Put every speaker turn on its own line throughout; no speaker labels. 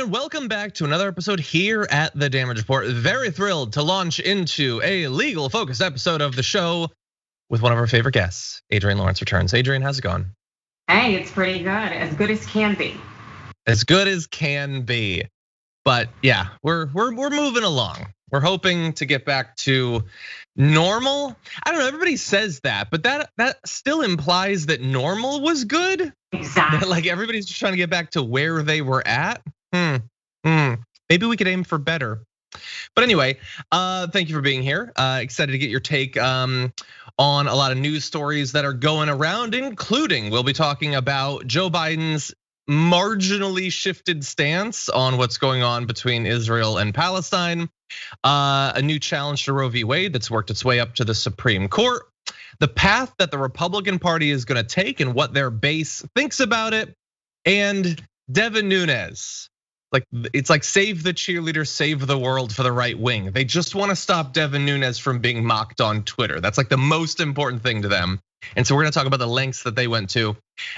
and welcome back to another episode here at The Damage Report. Very thrilled to launch into a legal-focused episode of the show with one of our favorite guests. Adrienne Lawrence returns. Adrienne, how's it going?
Hey, it's pretty good. As good as can be.
As good as can be. But yeah, we're moving along. We're hoping to get back to normal. I don't know, everybody says that, but that still implies that normal was good.
Exactly.
Like everybody's just trying to get back to where they were at. Maybe we could aim for better. But anyway, thank you for being here. Excited to get your take on a lot of news stories that are going around, including we'll be talking about Joe Biden's marginally shifted stance on what's going on between Israel and Palestine, a new challenge to Roe v. Wade that's worked its way up to the Supreme Court, the path that the Republican Party is going to take and what their base thinks about it, and Devin Nunes. It's like save the cheerleader, save the world for the right wing. They just want to stop Devin Nunes from being mocked on Twitter. That's like the most important thing to them. And so we're gonna talk about the lengths that they went to.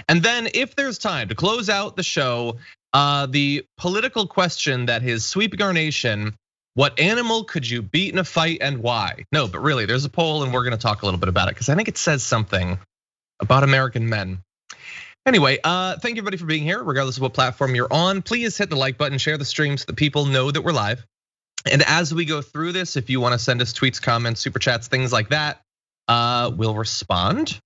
And then if there's time to close out the show, the political question that is sweeping our nation: what animal could you beat in a fight and why? No, but really there's a poll and we're gonna talk a little bit about it because I think it says something about American men. Anyway, thank you everybody for being here, regardless of what platform you're on. Please hit the like button, share the stream so that people know that we're live. And as we go through this, if you wanna send us tweets, comments, super chats, things like that, we'll respond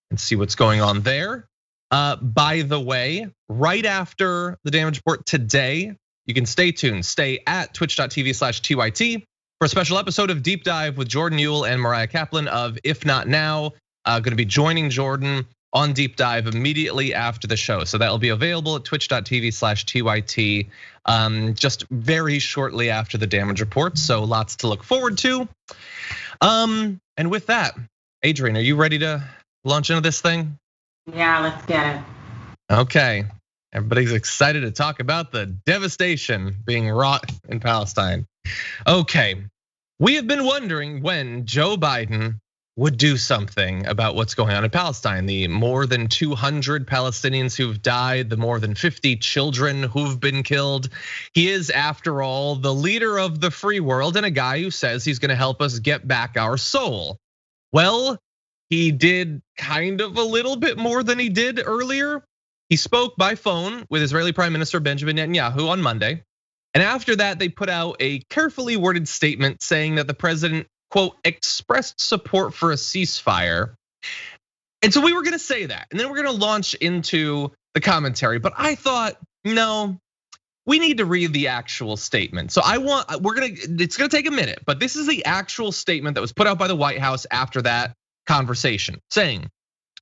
and see what's going on there. By the way, right after the Damage Report today, you can stay tuned, stay at twitch.tv/TYT for a special episode of Deep Dive with Jordan Ewell and Mariah Kaplan of If Not Now. Gonna be joining Jordan on Deep Dive immediately after the show. So that'll be available at twitch.tv/TYT just very shortly after the Damage Report. So lots to look forward to. And with that, Adrienne, are you ready to launch into this thing?
Yeah, let's get it.
Okay, everybody's excited to talk about the devastation being wrought in Palestine. Okay, we have been wondering when Joe Biden would do something about what's going on in Palestine. The more than 200 Palestinians who've died, the more than 50 children who've been killed. He is, after all, the leader of the free world and a guy who says he's gonna help us get back our soul. Well, he did kind of a little bit more than he did earlier. He spoke by phone with Israeli Prime Minister Benjamin Netanyahu on Monday. And after that, they put out a carefully worded statement saying that the president, quote, expressed support for a ceasefire. And so we were gonna say that, and then we're gonna launch into the commentary. But I thought, no, we need to read the actual statement. So it's gonna take a minute, but this is the actual statement that was put out by the White House after that conversation, saying,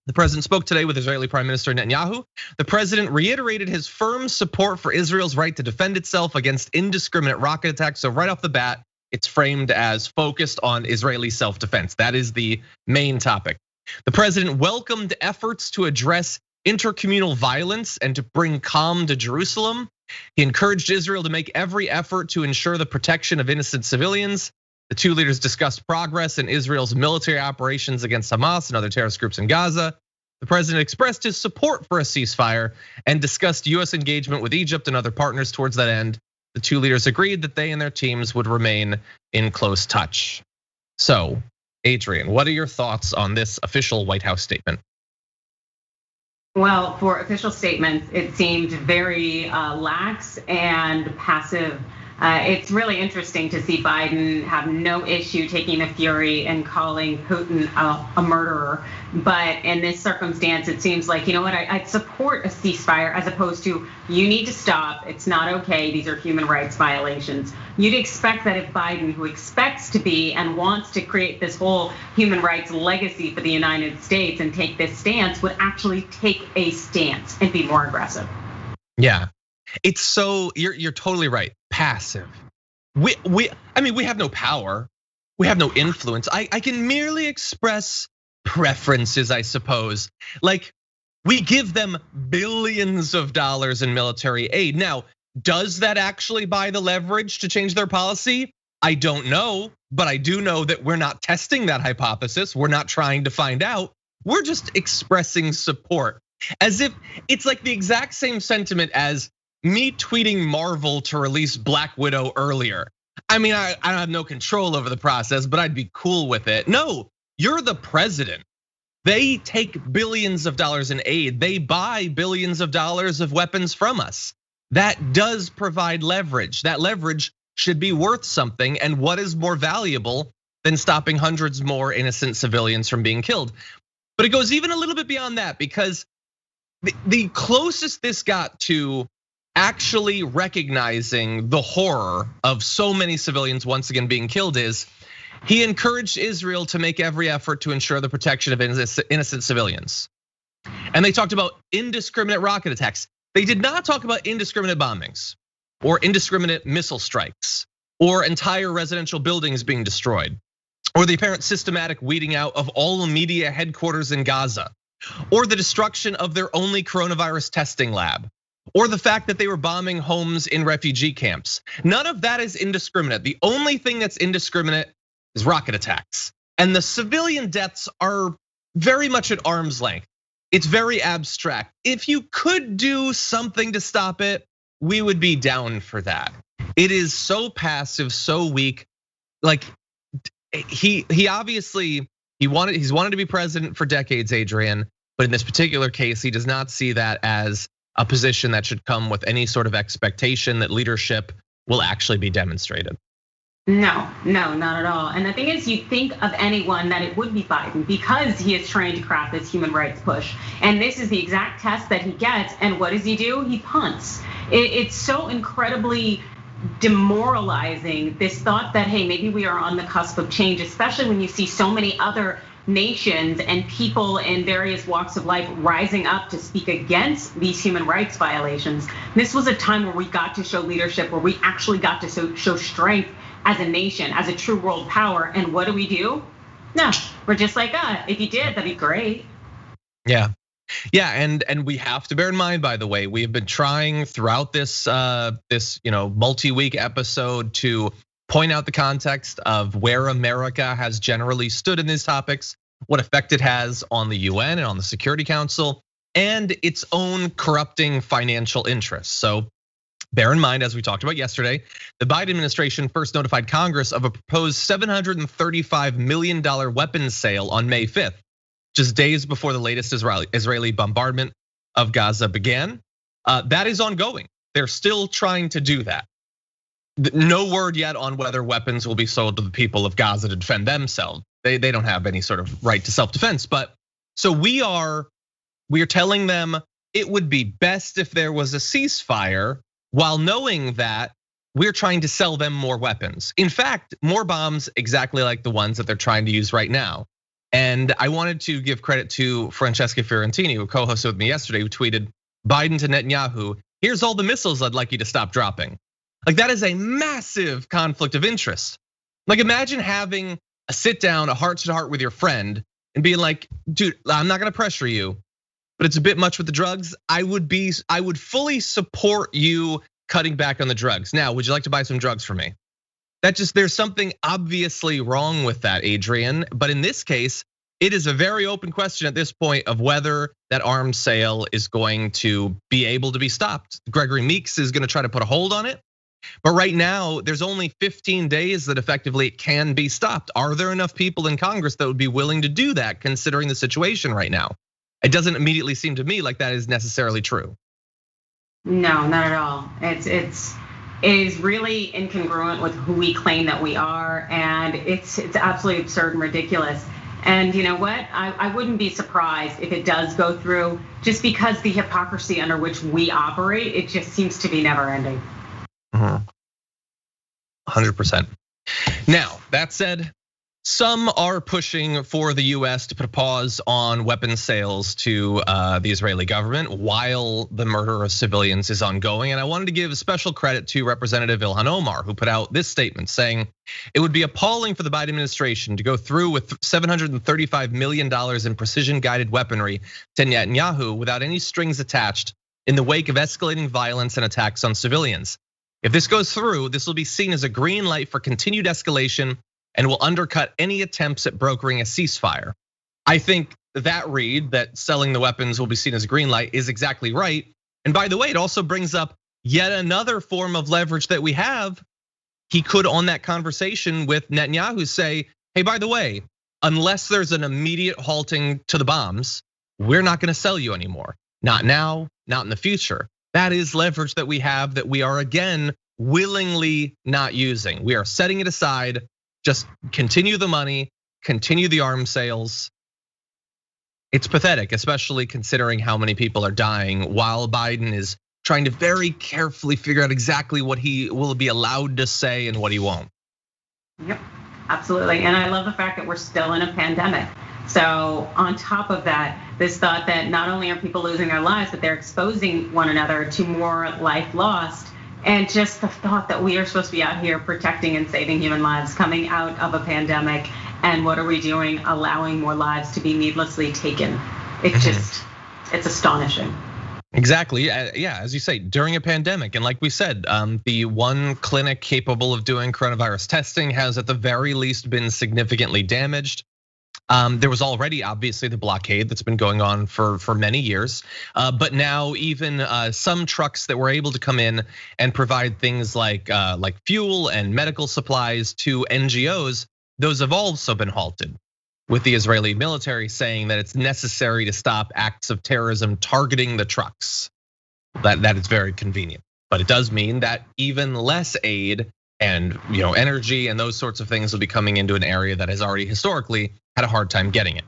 the president spoke today with Israeli Prime Minister Netanyahu. The president reiterated his firm support for Israel's right to defend itself against indiscriminate rocket attacks. So right off the bat, it's framed as focused on Israeli self-defense. That is the main topic. The president welcomed efforts to address intercommunal violence and to bring calm to Jerusalem. He encouraged Israel to make every effort to ensure the protection of innocent civilians. The two leaders discussed progress in Israel's military operations against Hamas and other terrorist groups in Gaza. The president expressed his support for a ceasefire and discussed US engagement with Egypt and other partners towards that end. The two leaders agreed that they and their teams would remain in close touch. So, Adrienne, what are your thoughts on this official White House statement?
Well, for official statements, it seemed very lax and passive. It's really interesting to see Biden have no issue taking the fury and calling Putin a murderer. But in this circumstance, it seems like, you know what, I'd support a ceasefire as opposed to, you need to stop, it's not okay, these are human rights violations. You'd expect that if Biden, who expects to be and wants to create this whole human rights legacy for the United States and take this stance, would actually take a stance and be more aggressive.
Yeah. It's so, you're totally right, passive. We have no power, we have no influence. I can merely express preferences, I suppose. Like, we give them billions of dollars in military aid. Now, does that actually buy the leverage to change their policy? I don't know, but I do know that we're not testing that hypothesis. We're not trying to find out. We're just expressing support, as if it's like the exact same sentiment as me tweeting Marvel to release Black Widow earlier. I mean, I have no control over the process, but I'd be cool with it. No, you're the president. They take billions of dollars in aid. They buy billions of dollars of weapons from us. That does provide leverage. That leverage should be worth something. And what is more valuable than stopping hundreds more innocent civilians from being killed? But it goes even a little bit beyond that, because the closest this got to actually recognizing the horror of so many civilians once again being killed is he encouraged Israel to make every effort to ensure the protection of innocent civilians. And they talked about indiscriminate rocket attacks. They did not talk about indiscriminate bombings or indiscriminate missile strikes or entire residential buildings being destroyed, or the apparent systematic weeding out of all media headquarters in Gaza, or the destruction of their only coronavirus testing lab, or the fact that they were bombing homes in refugee camps. None of that is indiscriminate. The only thing that's indiscriminate is rocket attacks. And the civilian deaths are very much at arm's length. It's very abstract. If you could do something to stop it, we would be down for that. It is so passive, so weak. Like he's wanted to be president for decades, Adrienne, but in this particular case, he does not see that as a position that should come with any sort of expectation that leadership will actually be demonstrated.
No, not at all. And the thing is, you think of anyone that it would be Biden because he is trying to craft this human rights push. And this is the exact test that he gets. And what does he do? He punts. It's so incredibly demoralizing, this thought that, hey, maybe we are on the cusp of change, especially when you see so many other nations and people in various walks of life rising up to speak against these human rights violations. This was a time where we got to show leadership, where we actually got to show strength as a nation, as a true world power. And what do? No, we're just like, if you did, that'd be great.
Yeah, and we have to bear in mind, by the way, we have been trying throughout this multi-week episode to point out the context of where America has generally stood in these topics, what effect it has on the UN and on the Security Council, and its own corrupting financial interests. So bear in mind, as we talked about yesterday, the Biden administration first notified Congress of a proposed $735 million weapons sale on May 5th, just days before the latest Israeli bombardment of Gaza began. That is ongoing. They're still trying to do that. No word yet on whether weapons will be sold to the people of Gaza to defend themselves. They don't have any sort of right to self-defense. But so we are telling them it would be best if there was a ceasefire, while knowing that we're trying to sell them more weapons. In fact, more bombs exactly like the ones that they're trying to use right now. And I wanted to give credit to Francesca Fiorentini, who co-hosted with me yesterday, who tweeted, Biden to Netanyahu, here's all the missiles I'd like you to stop dropping. Like, that is a massive conflict of interest. Like, imagine having a sit down, a heart to heart with your friend and being like, dude, I'm not gonna pressure you, but it's a bit much with the drugs. I would fully support you cutting back on the drugs. Now, would you like to buy some drugs for me? There's something obviously wrong with that, Adrienne. But in this case, it is a very open question at this point of whether that arms sale is going to be able to be stopped. Gregory Meeks is gonna try to put a hold on it. But right now, there's only 15 days that effectively it can be stopped. Are there enough people in Congress that would be willing to do that, considering the situation right now? It doesn't immediately seem to me like that is necessarily true.
No, not at all. It is really incongruent with who we claim that we are, and it's absolutely absurd and ridiculous. And you know what? I wouldn't be surprised if it does go through, just because the hypocrisy under which we operate, it just seems to be never ending.
100%. Now, that said, some are pushing for the US to put a pause on weapons sales to the Israeli government while the murder of civilians is ongoing. And I wanted to give special credit to Representative Ilhan Omar, who put out this statement saying it would be appalling for the Biden administration to go through with $735 million in precision guided weaponry to Netanyahu without any strings attached in the wake of escalating violence and attacks on civilians. If this goes through, this will be seen as a green light for continued escalation and will undercut any attempts at brokering a ceasefire. I think that read, that selling the weapons will be seen as a green light, is exactly right. And by the way, it also brings up yet another form of leverage that we have. He could, on that conversation with Netanyahu, say, hey, by the way, unless there's an immediate halting to the bombs, we're not gonna sell you anymore. Not now, not in the future. That is leverage that we have that we are, again, willingly not using. We are setting it aside, just continue the money, continue the arms sales. It's pathetic, especially considering how many people are dying while Biden is trying to very carefully figure out exactly what he will be allowed to say and what he won't.
Yep, absolutely. And I love the fact that we're still in a pandemic. So on top of that, this thought that not only are people losing their lives, but they're exposing one another to more life lost. And just the thought that we are supposed to be out here protecting and saving human lives coming out of a pandemic. And what are we doing? Allowing more lives to be needlessly taken. It's just, it's astonishing.
Exactly, yeah, as you say, during a pandemic. And like we said, the one clinic capable of doing coronavirus testing has at the very least been significantly damaged. There was already obviously the blockade that's been going on for many years. But now even some trucks that were able to come in and provide things like fuel and medical supplies to NGOs, those have also been halted, with the Israeli military saying that it's necessary to stop acts of terrorism targeting the trucks. That is very convenient, but it does mean that even less aid and energy and those sorts of things will be coming into an area that has already historically had a hard time getting it.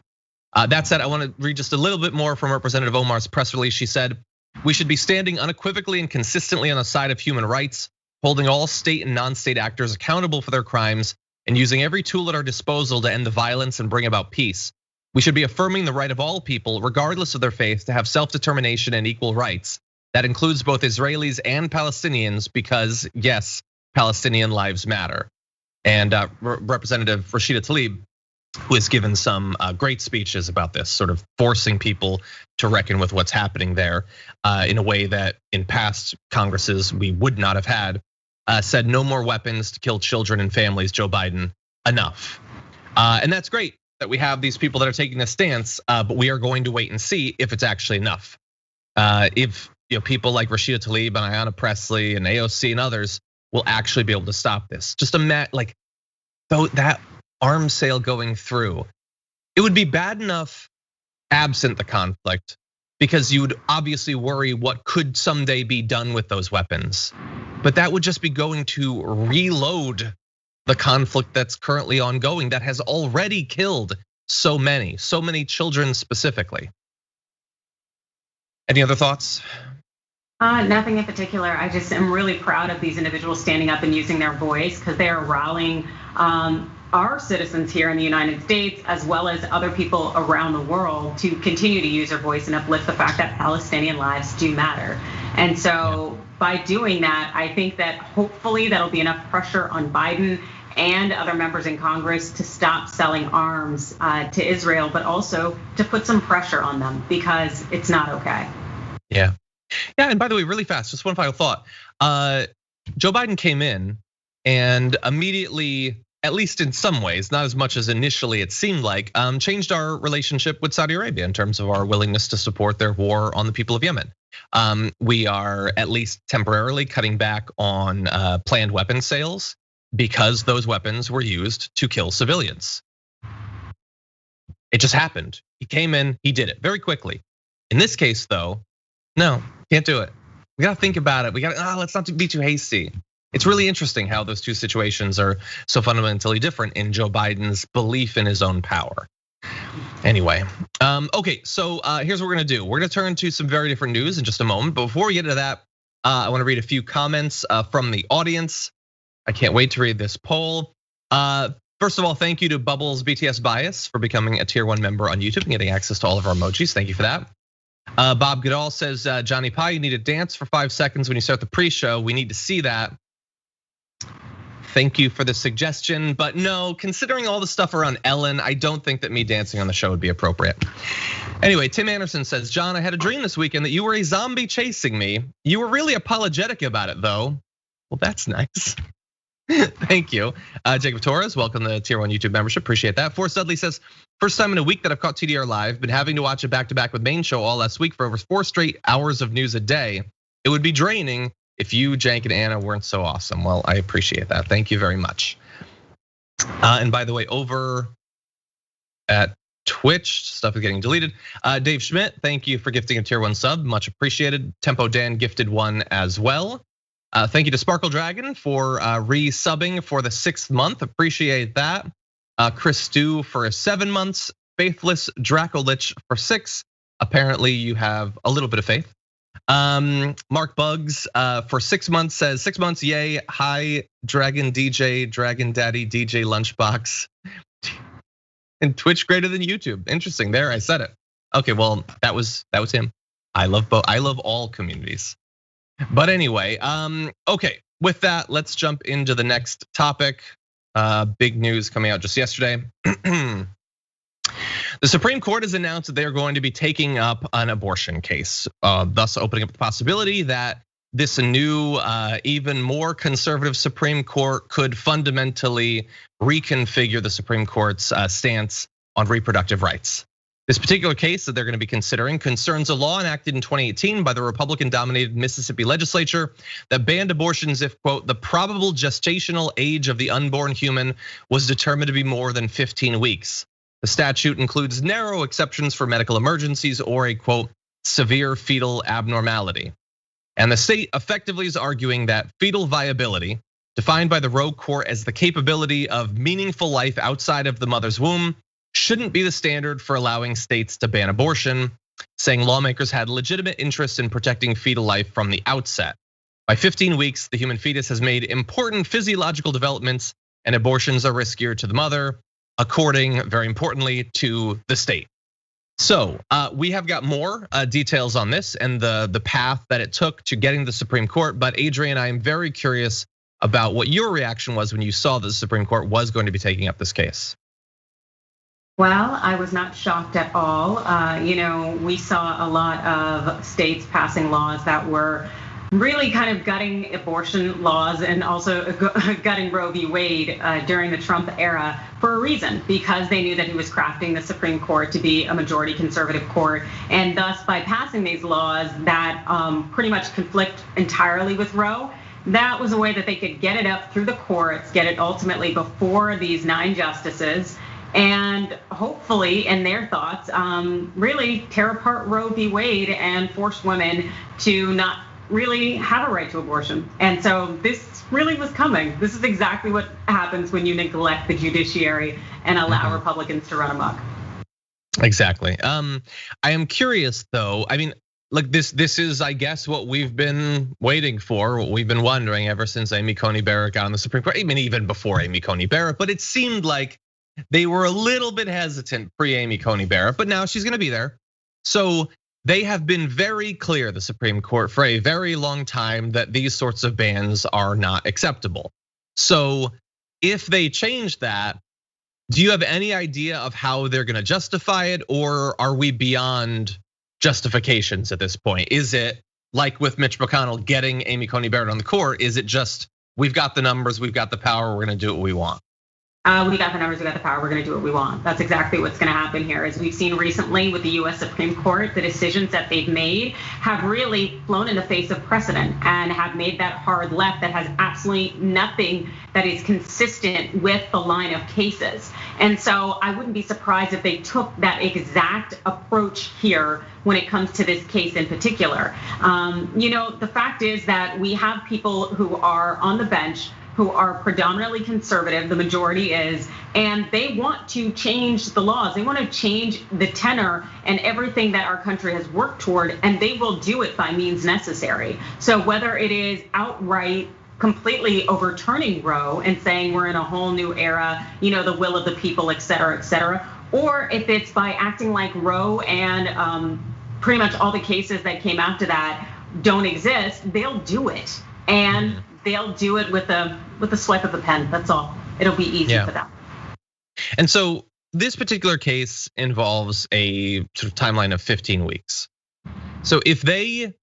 That said, I want to read just a little bit more from Representative Omar's press release. She said, "We should be standing unequivocally and consistently on the side of human rights, holding all state and non-state actors accountable for their crimes, and using every tool at our disposal to end the violence and bring about peace. We should be affirming the right of all people, regardless of their faith, to have self-determination and equal rights. That includes both Israelis and Palestinians, because yes, Palestinian lives matter." And Representative Rashida Tlaib, who has given some great speeches about this, sort of forcing people to reckon with what's happening there in a way that in past Congresses we would not have had, said no more weapons to kill children and families, Joe Biden, enough. And that's great that we have these people that are taking this stance, but we are going to wait and see if it's actually enough. If people like Rashida Tlaib and Ayanna Pressley and AOC and others will actually be able to stop this. Just like that arms sale going through, it would be bad enough absent the conflict, because you would obviously worry what could someday be done with those weapons. But that would just be going to reload the conflict that's currently ongoing, that has already killed so many children specifically. Any other thoughts?
Nothing in particular. I just am really proud of these individuals standing up and using their voice, because they are rallying our citizens here in the United States, as well as other people around the world, to continue to use their voice and uplift the fact that Palestinian lives do matter. And so by doing that, I think that hopefully that'll be enough pressure on Biden and other members in Congress to stop selling arms to Israel, but also to put some pressure on them, because it's not okay.
Yeah, and by the way, really fast, just one final thought. Joe Biden came in and immediately, at least in some ways, not as much as initially it seemed like, changed our relationship with Saudi Arabia in terms of our willingness to support their war on the people of Yemen. We are at least temporarily cutting back on planned weapons sales, because those weapons were used to kill civilians. It just happened. He came in, he did it very quickly. In this case though, no, can't do it. We gotta think about it. Let's not be too hasty. It's really interesting how those two situations are so fundamentally different in Joe Biden's belief in his own power. Anyway, okay, so here's what we're gonna do. We're gonna turn to some very different news in just a moment. But before we get into that, I wanna read a few comments from the audience. I can't wait to read this poll. First of all, thank you to Bubbles BTS Bias for becoming a tier 1 member on YouTube and getting access to all of our emojis. Thank you for that. Bob Goodall says, Johnny Pie, you need to dance for 5 seconds when you start the pre-show. We need to see that. Thank you for the suggestion, but no, considering all the stuff around Ellen, I don't think that me dancing on the show would be appropriate. Anyway, Tim Anderson says, John, I had a dream this weekend that you were a zombie chasing me. You were really apologetic about it though. Well, that's nice. Thank you. Jacob Torres, welcome to the tier 1 YouTube membership, appreciate that. Forrest Dudley says, first time in a week that I've caught TDR live, been having to watch it back to back with main show all last week for over 4 straight hours of news a day. It would be draining if you, Jank, and Anna weren't so awesome. Well, I appreciate that. Thank you very much. And by the way, over at Twitch, stuff is getting deleted. Dave Schmidt, thank you for gifting a tier 1 sub, much appreciated. Tempo Dan gifted one as well. Thank you to Sparkle Dragon for resubbing for the 6th month, appreciate that. Chris Stew for 7 months, Faithless Dracolich for 6. Apparently you have a little bit of faith. Mark Bugs for 6 months says 6 months, yay. Hi, Dragon DJ, Dragon Daddy, DJ Lunchbox. And Twitch greater than YouTube. Interesting. There, I said it. Okay, well, that was him. I love both. I love all communities. But anyway, okay. With that, let's jump into the next topic. Big news coming out just yesterday. The Supreme Court has announced that they are going to be taking up an abortion case, thus opening up the possibility that this new, even more conservative Supreme Court could fundamentally reconfigure the Supreme Court's stance on reproductive rights. This particular case that they're going to be considering concerns a law enacted in 2018 by the Republican-dominated Mississippi legislature that banned abortions if, quote, the probable gestational age of the unborn human was determined to be more than 15 weeks. The statute includes narrow exceptions for medical emergencies or a, quote, severe fetal abnormality. And the state effectively is arguing that fetal viability, defined by the Roe Court as the capability of meaningful life outside of the mother's womb, shouldn't be the standard for allowing states to ban abortion, saying lawmakers had legitimate interest in protecting fetal life from the outset. By 15 weeks, the human fetus has made important physiological developments and abortions are riskier to the mother, according, very importantly, to the state. So we have got more details on this and the path that it took to getting to the Supreme Court. But Adrienne, I am very curious about what your reaction was when you saw that the Supreme Court was going to be taking up this case.
Well, I was not shocked at all. We saw a lot of states passing laws that were really kind of gutting abortion laws and also gutting Roe v. Wade during the Trump era for a reason, because they knew that he was crafting the Supreme Court to be a majority conservative court. And thus, by passing these laws that pretty much conflict entirely with Roe, that was a way that they could get it up through the courts, get it ultimately before these 9 justices, and hopefully, in their thoughts, really tear apart Roe v. Wade and force women to not really have a right to abortion. And so this really was coming. This is exactly what happens when you neglect the judiciary and allow Republicans to run amok.
Exactly. I am curious though. I mean, look, this is, I guess, what we've been waiting for, what we've been wondering ever since Amy Coney Barrett got on the Supreme Court. I mean, even before Amy Coney Barrett, but it seemed like they were a little bit hesitant pre-Amy Coney Barrett, but now she's gonna be there. So they have been very clear, the Supreme Court, for a very long time that these sorts of bans are not acceptable. So if they change that, do you have any idea of how they're gonna justify it, or are we beyond justifications at this point? Is it like with Mitch McConnell getting Amy Coney Barrett on the court? Is it just, we've got the numbers, we've got the power, we're gonna do what we want?
We got the numbers, we got the power, we're gonna do what we want. That's exactly what's gonna happen here. As we've seen recently with the US Supreme Court, the decisions that they've made have really flown in the face of precedent and have made that hard left that has absolutely nothing that is consistent with the line of cases. And so I wouldn't be surprised if they took that exact approach here when it comes to this case in particular. The fact is that we have people who are on the bench who are predominantly conservative, the majority is, and they want to change the laws. They want to change the tenor and everything that our country has worked toward, and they will do it by means necessary. So whether it is outright completely overturning Roe and saying we're in a whole new era, the will of the people, et cetera, or if it's by acting like Roe and pretty much all the cases that came after that don't exist, they'll do it. And they'll do it with a swipe of a pen. That's all. It'll be easy for them.
And so this particular case involves a sort of timeline of 15 weeks. So if they,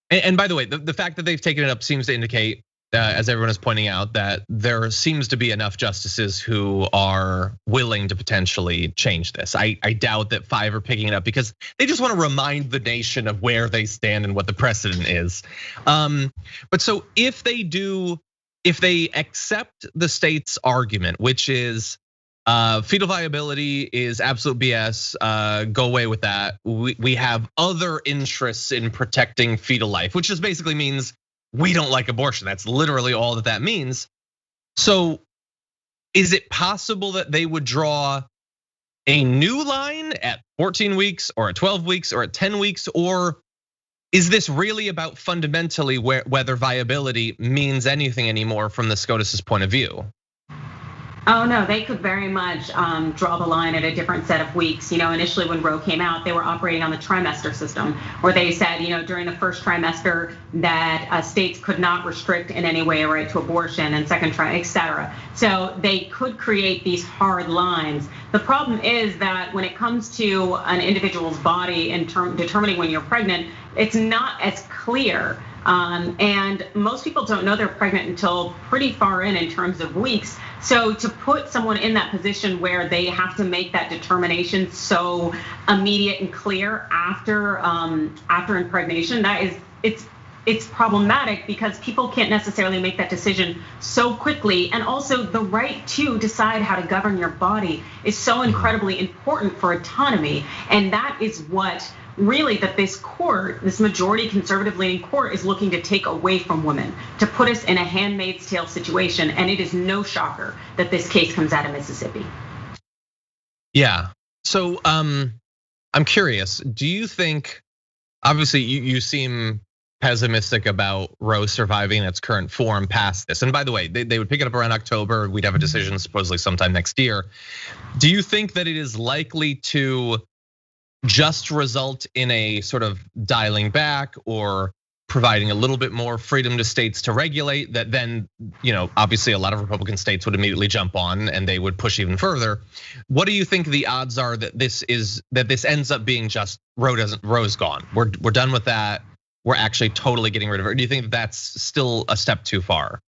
and by the way, the fact that they've taken it up seems to indicate as everyone is pointing out, that there seems to be enough justices who are willing to potentially change this. I doubt that 5 are picking it up because they just want to remind the nation of where they stand and what the precedent is. But so if they accept the state's argument, which is fetal viability is absolute BS, go away with that. We have other interests in protecting fetal life, which just basically means we don't like abortion. That's literally all that means. So is it possible that they would draw a new line at 14 weeks or at 12 weeks or at 10 weeks? Or is this really about fundamentally whether viability means anything anymore from the SCOTUS's point of view?
Oh no, they could very much draw the line at a different set of weeks. Initially when Roe came out, they were operating on the trimester system, where they said, during the first trimester that states could not restrict in any way a right to abortion, and second trimester, et cetera. So they could create these hard lines. The problem is that when it comes to an individual's body in determining when you're pregnant, it's not as clear. And most people don't know they're pregnant until pretty far in terms of weeks. So to put someone in that position where they have to make that determination so immediate and clear after impregnation, it's problematic because people can't necessarily make that decision so quickly. And also the right to decide how to govern your body is so incredibly important for autonomy. And that is what really that this majority conservative leaning court is looking to take away from women, to put us in a handmaid's tale situation. And it is no shocker that this case comes out of Mississippi.
Yeah, so I'm curious, do you think, obviously you seem pessimistic about Roe surviving its current form past this. And by the way, they would pick it up around October. We'd have a decision supposedly sometime next year. Do you think that it is likely to just result in a sort of dialing back or providing a little bit more freedom to states to regulate that then, obviously a lot of Republican states would immediately jump on and they would push even further? What do you think the odds are that this ends up being just Roe's gone? We're done with that. We're actually totally getting rid of it. Or do you think that's still a step too far?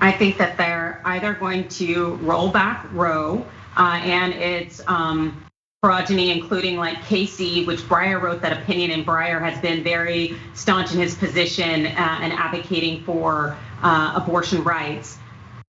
I think that they're either going to roll back Roe and its progeny, including like Casey, which Breyer wrote that opinion, and Breyer has been very staunch in his position and advocating for abortion rights,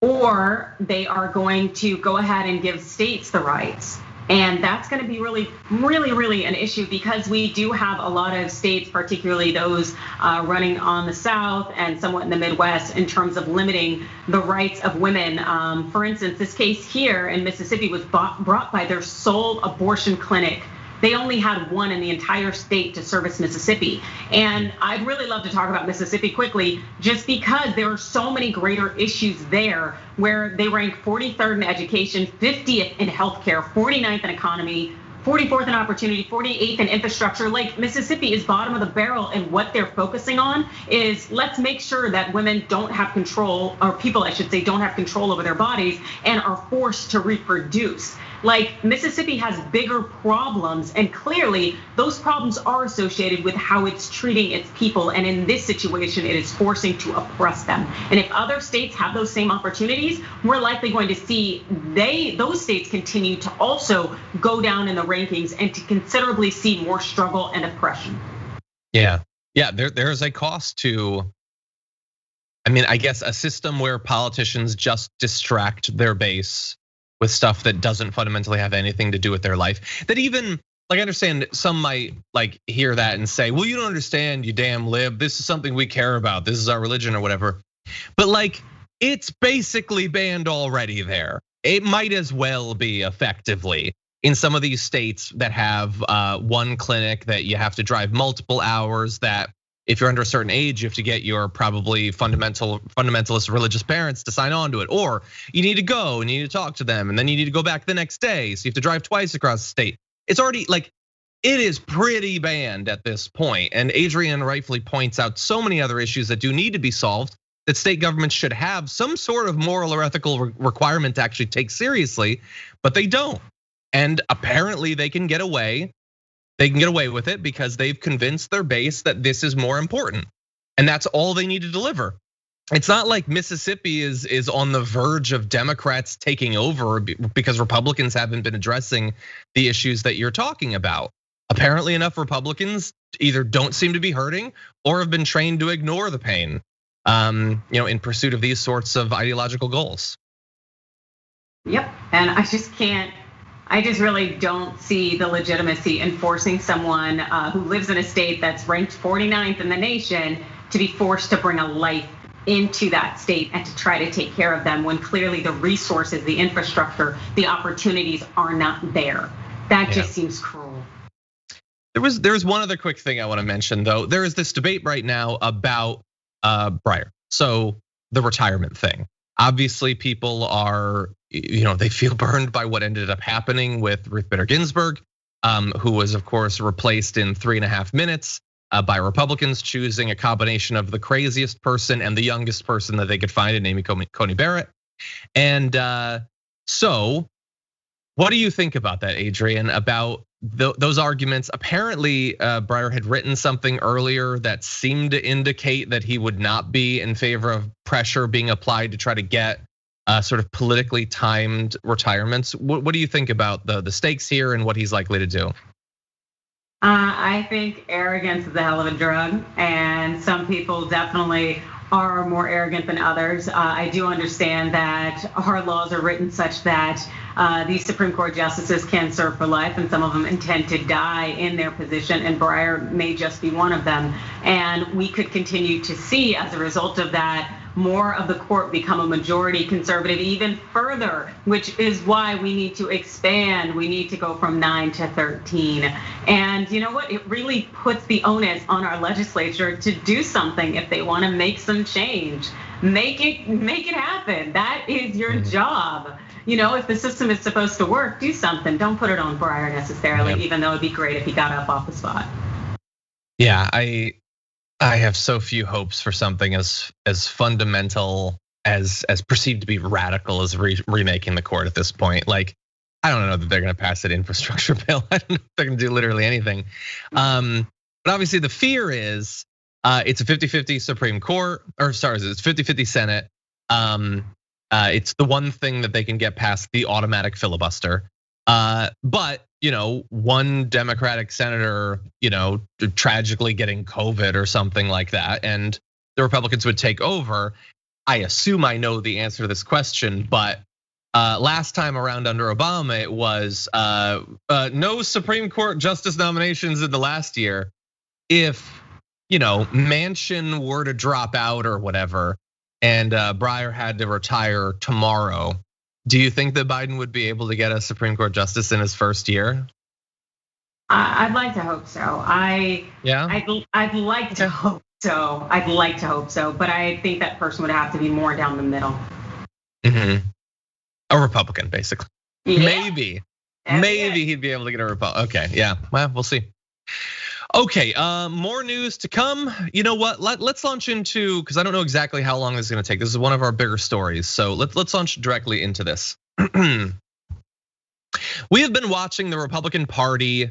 or they are going to go ahead and give states the rights. And that's going to be really, really, really an issue because we do have a lot of states, particularly those running on the South and somewhat in the Midwest, in terms of limiting the rights of women. For instance, this case here in Mississippi was brought by their sole abortion clinic. They only had one in the entire state to service Mississippi. And I'd really love to talk about Mississippi quickly, just because there are so many greater issues there where they rank 43rd in education, 50th in healthcare, 49th in economy, 44th in opportunity, 48th in infrastructure. Like Mississippi is bottom of the barrel, and what they're focusing on is let's make sure that women don't have control, or people I should say, don't have control over their bodies and are forced to reproduce. Like Mississippi has bigger problems, and clearly those problems are associated with how it's treating its people. And in this situation, it is forcing to oppress them. And if other states have those same opportunities, we're likely going to see those states continue to also go down in the rankings and to considerably see more struggle and oppression.
Yeah, there's a cost to, I guess a system where politicians just distract their base with stuff that doesn't fundamentally have anything to do with their life. That even, I understand some might hear that and say, well, you don't understand, you damn lib. This is something we care about. This is our religion or whatever. But it's basically banned already there. It might as well be effectively in some of these states that have one clinic that you have to drive multiple hours, that if you're under a certain age, you have to get your probably fundamentalist religious parents to sign on to it, or you need to go and you need to talk to them, and then you need to go back the next day. So you have to drive twice across the state. It's already it is pretty banned at this point. And Adrienne rightfully points out so many other issues that do need to be solved, that state governments should have some sort of moral or ethical requirement to actually take seriously, but they don't. And apparently they can get away with it because they've convinced their base that this is more important. And that's all they need to deliver. It's not like Mississippi is on the verge of Democrats taking over because Republicans haven't been addressing the issues that you're talking about. Apparently enough Republicans either don't seem to be hurting or have been trained to ignore the pain, in pursuit of these sorts of ideological goals.
Yep, and I just really don't see the legitimacy in forcing someone who lives in a state that's ranked 49th in the nation to be forced to bring a life into that state and to try to take care of them when clearly the resources, the infrastructure, the opportunities are not there. That just seems cruel.
There's one other quick thing I want to mention though. There is this debate right now about Breyer. So the retirement thing. Obviously people are, they feel burned by what ended up happening with Ruth Bader Ginsburg, who was of course replaced in 3.5 minutes. By Republicans choosing a combination of the craziest person and the youngest person that they could find in Amy Coney Barrett. And so what do you think about that, Adrienne, about those arguments? Apparently Breyer had written something earlier that seemed to indicate that he would not be in favor of pressure being applied to try to get sort of politically timed retirements. What do you think about the stakes here and what he's likely to do?
I think arrogance is a hell of a drug, and some people definitely are more arrogant than others. I do understand that our laws are written such that these Supreme Court justices can serve for life, and some of them intend to die in their position, and Breyer may just be one of them. And we could continue to see, as a result of that, more of the court become a majority conservative even further, which is why we need to expand. We need to go from 9 to 13. And you know what? It really puts the onus on our legislature to do something if they want to make some change. Make it happen. That is your job. If the system is supposed to work, do something. Don't put it on Breyer necessarily, even though it'd be great if he got up off the spot.
Yeah, I have so few hopes for something as fundamental as perceived to be radical as remaking the court at this point. Like, I don't know that they're going to pass an infrastructure bill. I don't know if they're going to do literally anything. But obviously the fear is it's a 50-50 Supreme Court, or sorry, it's 50-50 Senate. It's the one thing that they can get past the automatic filibuster. But one Democratic senator, tragically getting COVID or something like that, and the Republicans would take over. I assume I know the answer to this question, but last time around under Obama, it was no Supreme Court justice nominations in the last year. If Manchin were to drop out or whatever, and Breyer had to retire tomorrow, do you think that Biden would be able to get a Supreme Court justice in his first year?
I'd like to hope so. I'd like to hope so. I'd like to hope so, but I think that person would have to be more down the middle.
A Republican, basically.
Yeah.
Maybe he'd be able to get a Republican. Okay, yeah, well, we'll see. Okay, more news to come. You know what? Let's launch into, because I don't know exactly how long this is going to take. This is one of our bigger stories, so let's launch directly into this. We have been watching the Republican Party, I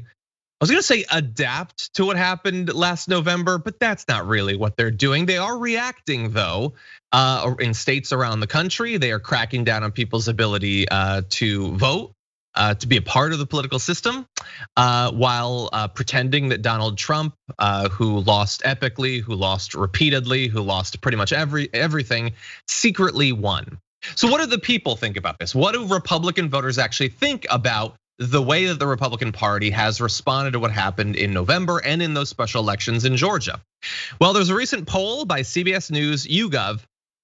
was going to say adapt to what happened last November, but that's not really what they're doing. They are reacting though, in states around the country. They are cracking down on people's ability to vote, to be a part of the political system, while pretending that Donald Trump, who lost epically, who lost repeatedly, who lost pretty much everything, secretly won. So what do the people think about this? What do Republican voters actually think about the way that the Republican Party has responded to what happened in November and in those special elections in Georgia? Well, there's a recent poll by CBS News YouGov,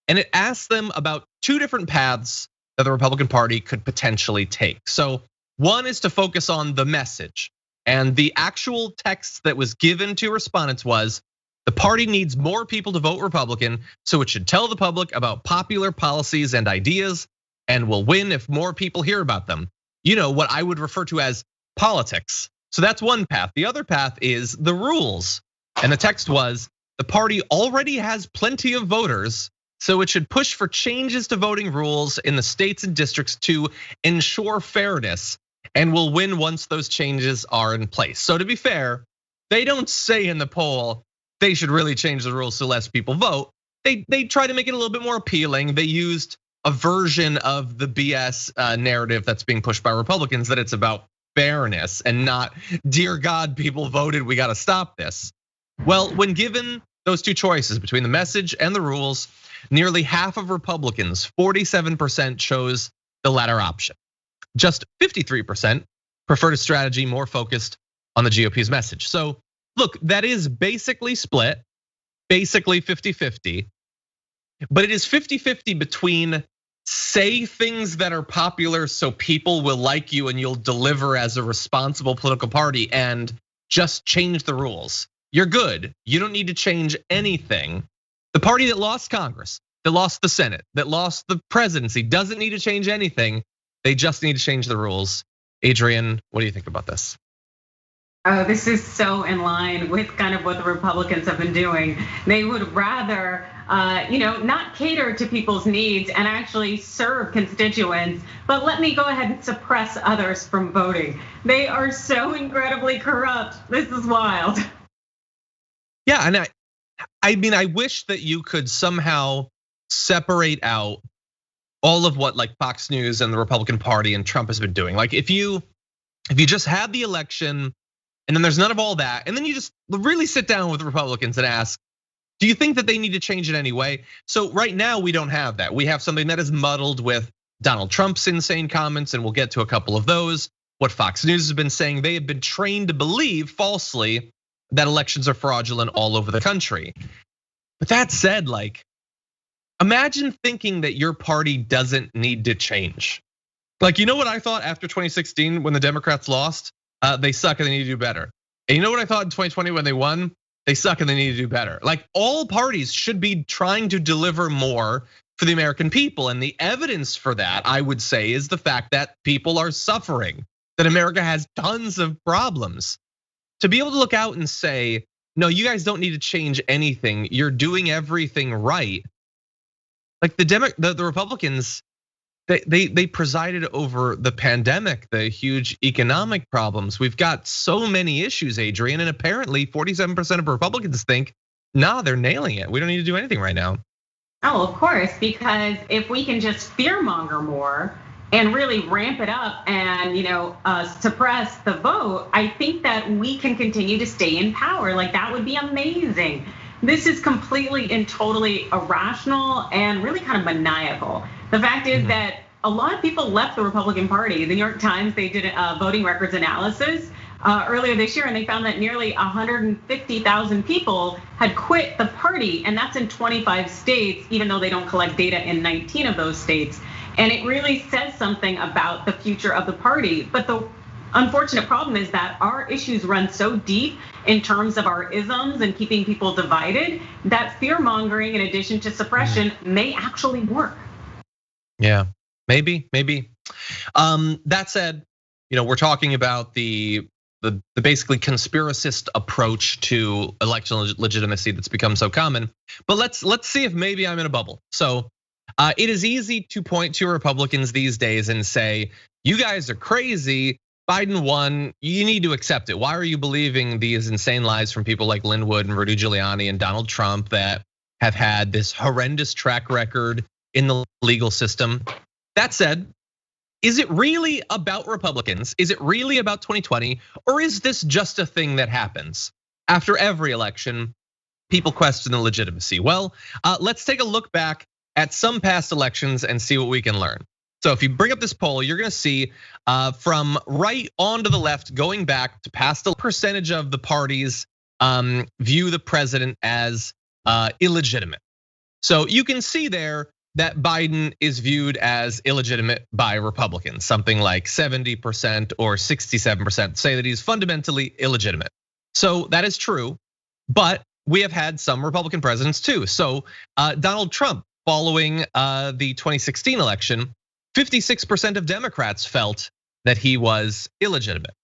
and it asked them about two different paths that the Republican Party could potentially take. So one is to focus on the message, and the actual text that was given to respondents was, the party needs more people to vote Republican, so it should tell the public about popular policies and ideas, and will win if more people hear about them. What I would refer to as politics. So that's one path. The other path is the rules. And the text was, the party already has plenty of voters, so it should push for changes to voting rules in the states and districts to ensure fairness, and will win once those changes are in place. So to be fair, they don't say in the poll they should really change the rules so less people vote. they try to make it a little bit more appealing. They used a version of the BS narrative that's being pushed by Republicans, that it's about fairness and not, dear God, people voted, we got to stop this. Well, when given those two choices between the message and the rules, nearly half of Republicans, 47%, chose the latter option. Just 53% preferred a strategy more focused on the GOP's message. So look, that is basically split, basically 50-50, but it is 50-50 between say things that are popular so people will like you and you'll deliver as a responsible political party, and just change the rules. You're good. You don't need to change anything. The party that lost Congress, that lost the Senate, that lost the presidency doesn't need to change anything. They just need to change the rules. Adrienne, what do you think about this?
Oh, this is so in line with kind of what the Republicans have been doing. They would rather, not cater to people's needs and actually serve constituents, but let me go ahead and suppress others from voting. They are so incredibly corrupt. This is wild.
Yeah, and I wish that you could somehow separate out all of what like Fox News and the Republican Party and Trump has been doing. Like if you just had the election and then there's none of all that, and then you just really sit down with the Republicans and ask, do you think that they need to change it anyway? So right now we don't have that. We have something that is muddled with Donald Trump's insane comments, and we'll get to a couple of those. What Fox News has been saying, they have been trained to believe falsely that elections are fraudulent all over the country. But that said, like, imagine thinking that your party doesn't need to change. Like, you know what I thought after 2016 when the Democrats lost? They suck and they need to do better. And you know what I thought in 2020 when they won? They suck and they need to do better. Like all parties should be trying to deliver more for the American people. And the evidence for that, I would say, is the fact that people are suffering, that America has tons of problems. To be able to look out and say, no, you guys don't need to change anything. You're doing everything right. Like the Republicans, they presided over the pandemic, the huge economic problems. We've got so many issues, Adrienne, and apparently 47% of Republicans think, nah, they're nailing it. We don't need to do anything right now.
Oh, of course, because if we can just fearmonger more and really ramp it up and suppress the vote, I think that we can continue to stay in power. Like that would be amazing. This is completely and totally irrational and really kind of maniacal. The fact is that a lot of people left the Republican Party. The New York Times, they did a voting records analysis earlier this year, and they found that nearly 150,000 people had quit the party, and that's in 25 states, even though they don't collect data in 19 of those states. And it really says something about the future of the party. But the unfortunate problem is that our issues run so deep in terms of our isms and keeping people divided that fear mongering, in addition to suppression, may actually work.
Yeah, maybe. That said, we're talking about the basically conspiracist approach to election legitimacy that's become so common. But let's see if maybe I'm in a bubble. So it is easy to point to Republicans these days and say, you guys are crazy. Biden won, you need to accept it. Why are you believing these insane lies from people like Linwood and Rudy Giuliani and Donald Trump that have had this horrendous track record in the legal system? That said, is it really about Republicans? Is it really about 2020? Or is this just a thing that happens? After every election, people question the legitimacy. Well, let's take a look back at some past elections and see what we can learn. So if you bring up this poll, you're gonna see from right on to the left, going back to past the percentage of the parties view the president as illegitimate. So you can see there that Biden is viewed as illegitimate by Republicans. Something like 70% or 67% say that he's fundamentally illegitimate. So that is true, but we have had some Republican presidents too. So Donald Trump, following the 2016 election, 56% of Democrats felt that he was illegitimate.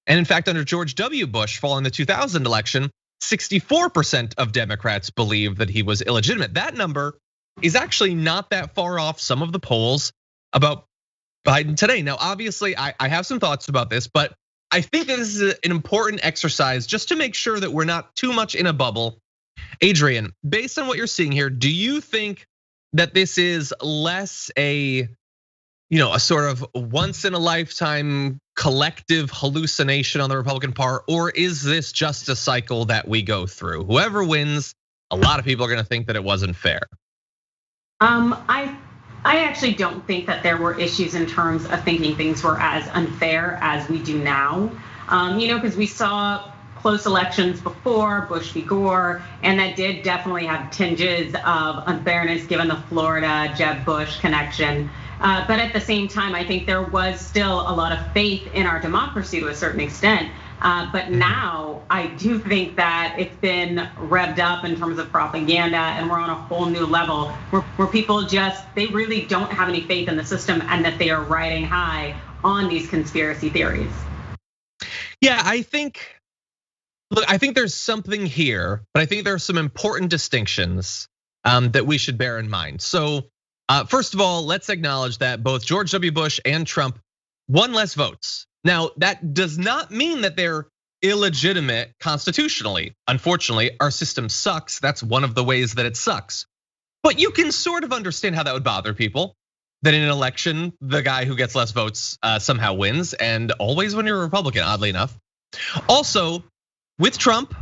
And in fact, under George W. Bush, following the 2000 election, 64% of Democrats believed that he was illegitimate. That number is actually not that far off some of the polls about Biden today. Now, obviously, I have some thoughts about this, but I think that this is an important exercise just to make sure that we're not too much in a bubble Adrienne, based on what you're seeing here, do you think that this is less a sort of once in a lifetime collective hallucination on the Republican part, or is this just a cycle that we go through? Whoever wins, a lot of people are gonna think that it wasn't fair.
I actually don't think that there were issues in terms of thinking things were as unfair as we do now. Because we saw close elections before, Bush v. Gore, and that did definitely have tinges of unfairness given the Florida Jeb Bush connection. But at the same time, I think there was still a lot of faith in our democracy to a certain extent. But now I do think that it's been revved up in terms of propaganda, and we're on a whole new level where people they really don't have any faith in the system, and that they are riding high on these conspiracy theories.
Yeah, I think there's something here, but I think there are some important distinctions that we should bear in mind. So first of all, let's acknowledge that both George W. Bush and Trump won less votes. Now, that does not mean that they're illegitimate constitutionally. Unfortunately, our system sucks. That's one of the ways that it sucks. But you can sort of understand how that would bother people, that in an election, the guy who gets less votes somehow wins, and always when you're a Republican, oddly enough. Also, with Trump,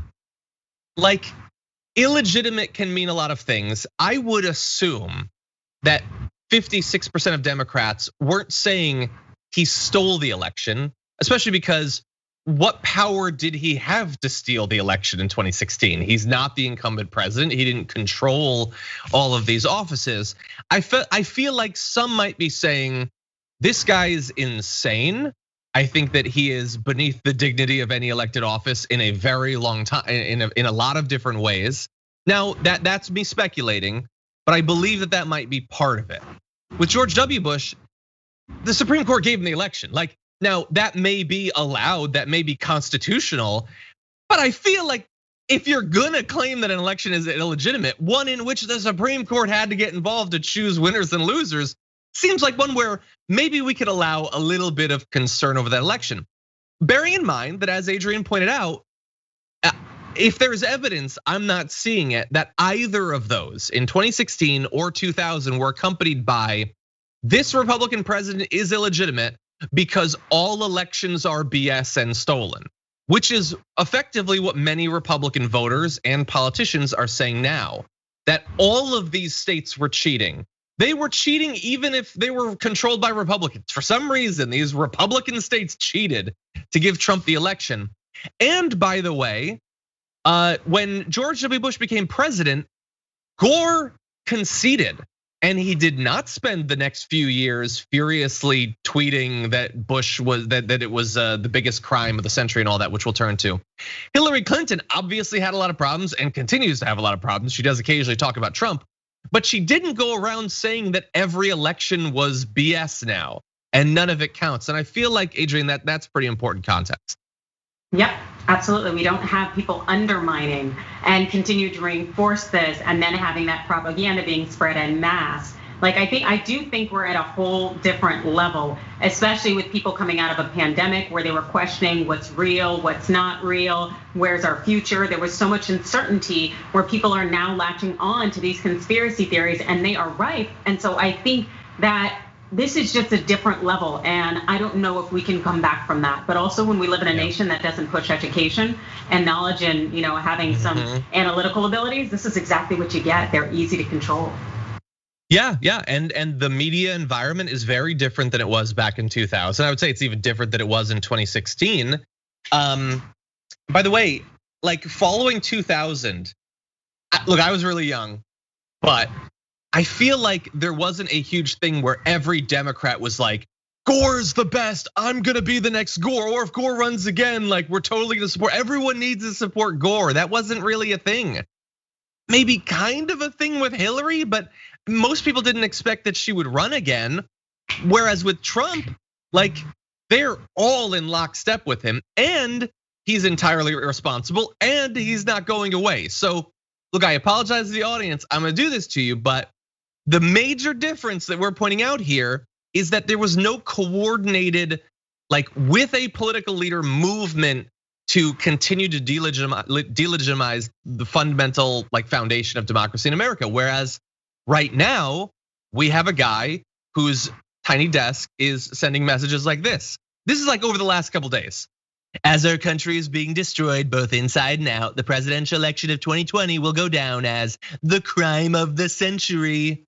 like, illegitimate can mean a lot of things. I would assume that 56% of Democrats weren't saying he stole the election, especially because what power did he have to steal the election in 2016? He's not the incumbent president. He didn't control all of these offices. I feel like some might be saying this guy is insane. I think that he is beneath the dignity of any elected office in a very long time, in a lot of different ways. Now, that's me speculating, but I believe that might be part of it. With George W. Bush, the Supreme Court gave him the election. Like, now that may be allowed, that may be constitutional, but I feel like if you're gonna claim that an election is illegitimate, one in which the Supreme Court had to get involved to choose winners and losers, seems like one where maybe we could allow a little bit of concern over that election. Bearing in mind that, as Adrienne pointed out, if there's evidence, I'm not seeing it, that either of those in 2016 or 2000 were accompanied by this Republican president is illegitimate because all elections are BS and stolen, which is effectively what many Republican voters and politicians are saying now, that all of these states were cheating. They were cheating even if they were controlled by Republicans. For some reason, these Republican states cheated to give Trump the election. And by the way, when George W. Bush became president, Gore conceded. And he did not spend the next few years furiously tweeting that Bush was that it was the biggest crime of the century and all that, which we'll turn to. Hillary Clinton obviously had a lot of problems and continues to have a lot of problems. She does occasionally talk about Trump, but she didn't go around saying that every election was BS now and none of it counts. And I feel like, Adrienne, that's pretty important context.
Yep, absolutely. We don't have people undermining and continue to reinforce this, and then having that propaganda being spread en masse. Like, I do think we're at a whole different level, especially with people coming out of a pandemic where they were questioning what's real, what's not real, where's our future. There was so much uncertainty where people are now latching on to these conspiracy theories, and they are rife. And so I think that this is just a different level, and I don't know if we can come back from that. But also, when we live in a nation that doesn't push education and knowledge and having some analytical abilities, this is exactly what you get. They're easy to control.
Yeah, and the media environment is very different than it was back in 2000. I would say it's even different than it was in 2016. By the way, like, following 2000, look, I was really young, but I feel like there wasn't a huge thing where every Democrat was like, Gore's the best, I'm gonna be the next Gore, or if Gore runs again, like, we're totally gonna support, everyone needs to support Gore. That wasn't really a thing. Maybe kind of a thing with Hillary, but most people didn't expect that she would run again. Whereas with Trump, like, they're all in lockstep with him, and he's entirely irresponsible, and he's not going away. So look, I apologize to the audience, I'm gonna do this to you, but the major difference that we're pointing out here is that there was no coordinated, like, with a political leader movement to continue to delegitimize the fundamental foundation of democracy in America. Whereas right now, we have a guy whose tiny desk is sending messages like this. This is over the last couple days. As our country is being destroyed both inside and out, the presidential election of 2020 will go down as the crime of the century.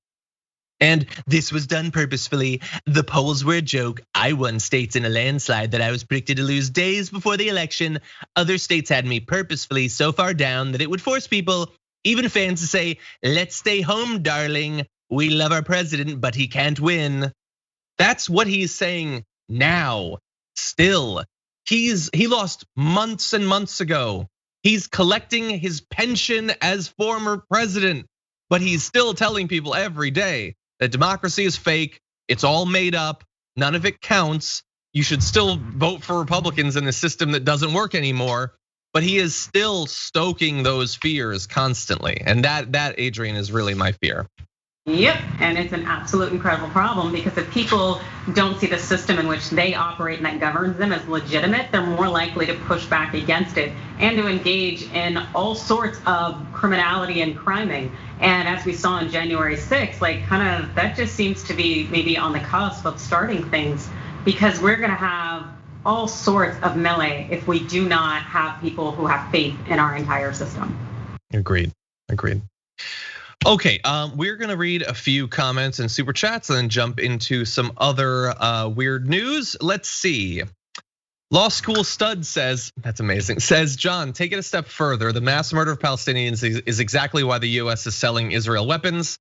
And this was done purposefully. The polls were a joke. I won states in a landslide that I was predicted to lose days before the election. Other states had me purposefully so far down that it would force people, even fans, to say, let's stay home, darling. We love our president, but he can't win. That's what he's saying now. Still, he lost months and months ago. He's collecting his pension as former president, but he's still telling people every day that democracy is fake. It's all made up. None of it counts. You should still vote for Republicans in the system that doesn't work anymore. But he is still stoking those fears constantly. And that Adrienne, is really my fear.
Yep, and it's an absolute incredible problem because if people don't see the system in which they operate and that governs them as legitimate, they're more likely to push back against it and to engage in all sorts of criminality and criming. And as we saw on January 6th, that just seems to be maybe on the cusp of starting things, because we're gonna have all sorts of melee if we do not have people who have faith in our entire system.
Agreed. Okay, we're gonna read a few comments and super chats and then jump into some other weird news. Let's see. Law School Stud says, that's amazing, says, John, take it a step further. The mass murder of Palestinians is exactly why the US is selling Israel weapons.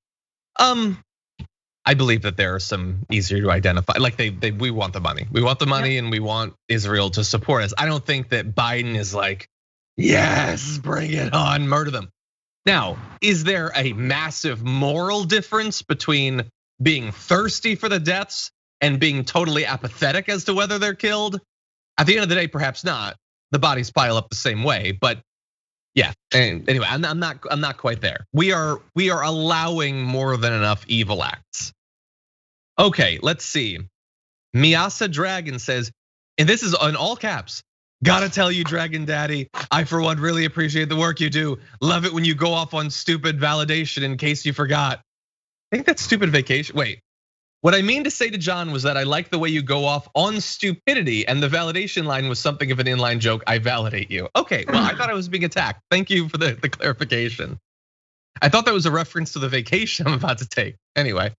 I believe that there are some easier to identify. We want the money. We want the money and we want Israel to support us. I don't think that Biden is yes, bring it on, murder them. Now, is there a massive moral difference between being thirsty for the deaths and being totally apathetic as to whether they're killed? At the end of the day, perhaps not. The bodies pile up the same way, but yeah. Anyway, I'm not quite there. We are allowing more than enough evil acts. Okay, let's see. Miasa Dragon says, and this is in all caps. Gotta tell you, Dragon Daddy, I for one really appreciate the work you do. Love it when you go off on stupid validation in case you forgot. I think that's stupid vacation. Wait, what I mean to say to John was that I like the way you go off on stupidity, and the validation line was something of an inline joke. I validate you. Okay, well, I thought I was being attacked. Thank you for the clarification. I thought that was a reference to the vacation I'm about to take. Anyway,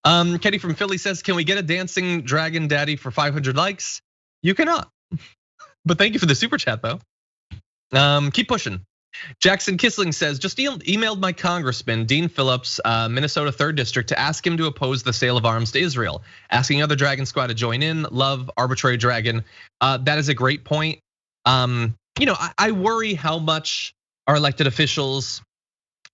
Kenny from Philly says, can we get a dancing Dragon Daddy for 500 likes? You cannot. But thank you for the super chat though. Keep pushing. Jackson Kissling says, just emailed my congressman, Dean Phillips, Minnesota 3rd District, to ask him to oppose the sale of arms to Israel. Asking other Dragon Squad to join in. Love arbitrary dragon. That is a great point. I worry how much our elected officials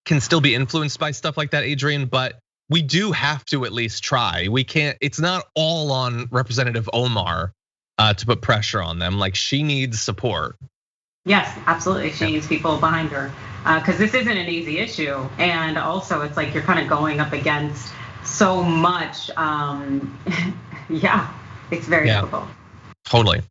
can still be influenced by stuff like that, Adrienne, but we do have to at least try. We can't, it's not all on Representative Omar to put pressure on them. She needs support.
Yes, absolutely. She needs people behind her because this isn't an easy issue. And also it's you're kind of going up against so much. Yeah, it's very difficult.
Totally.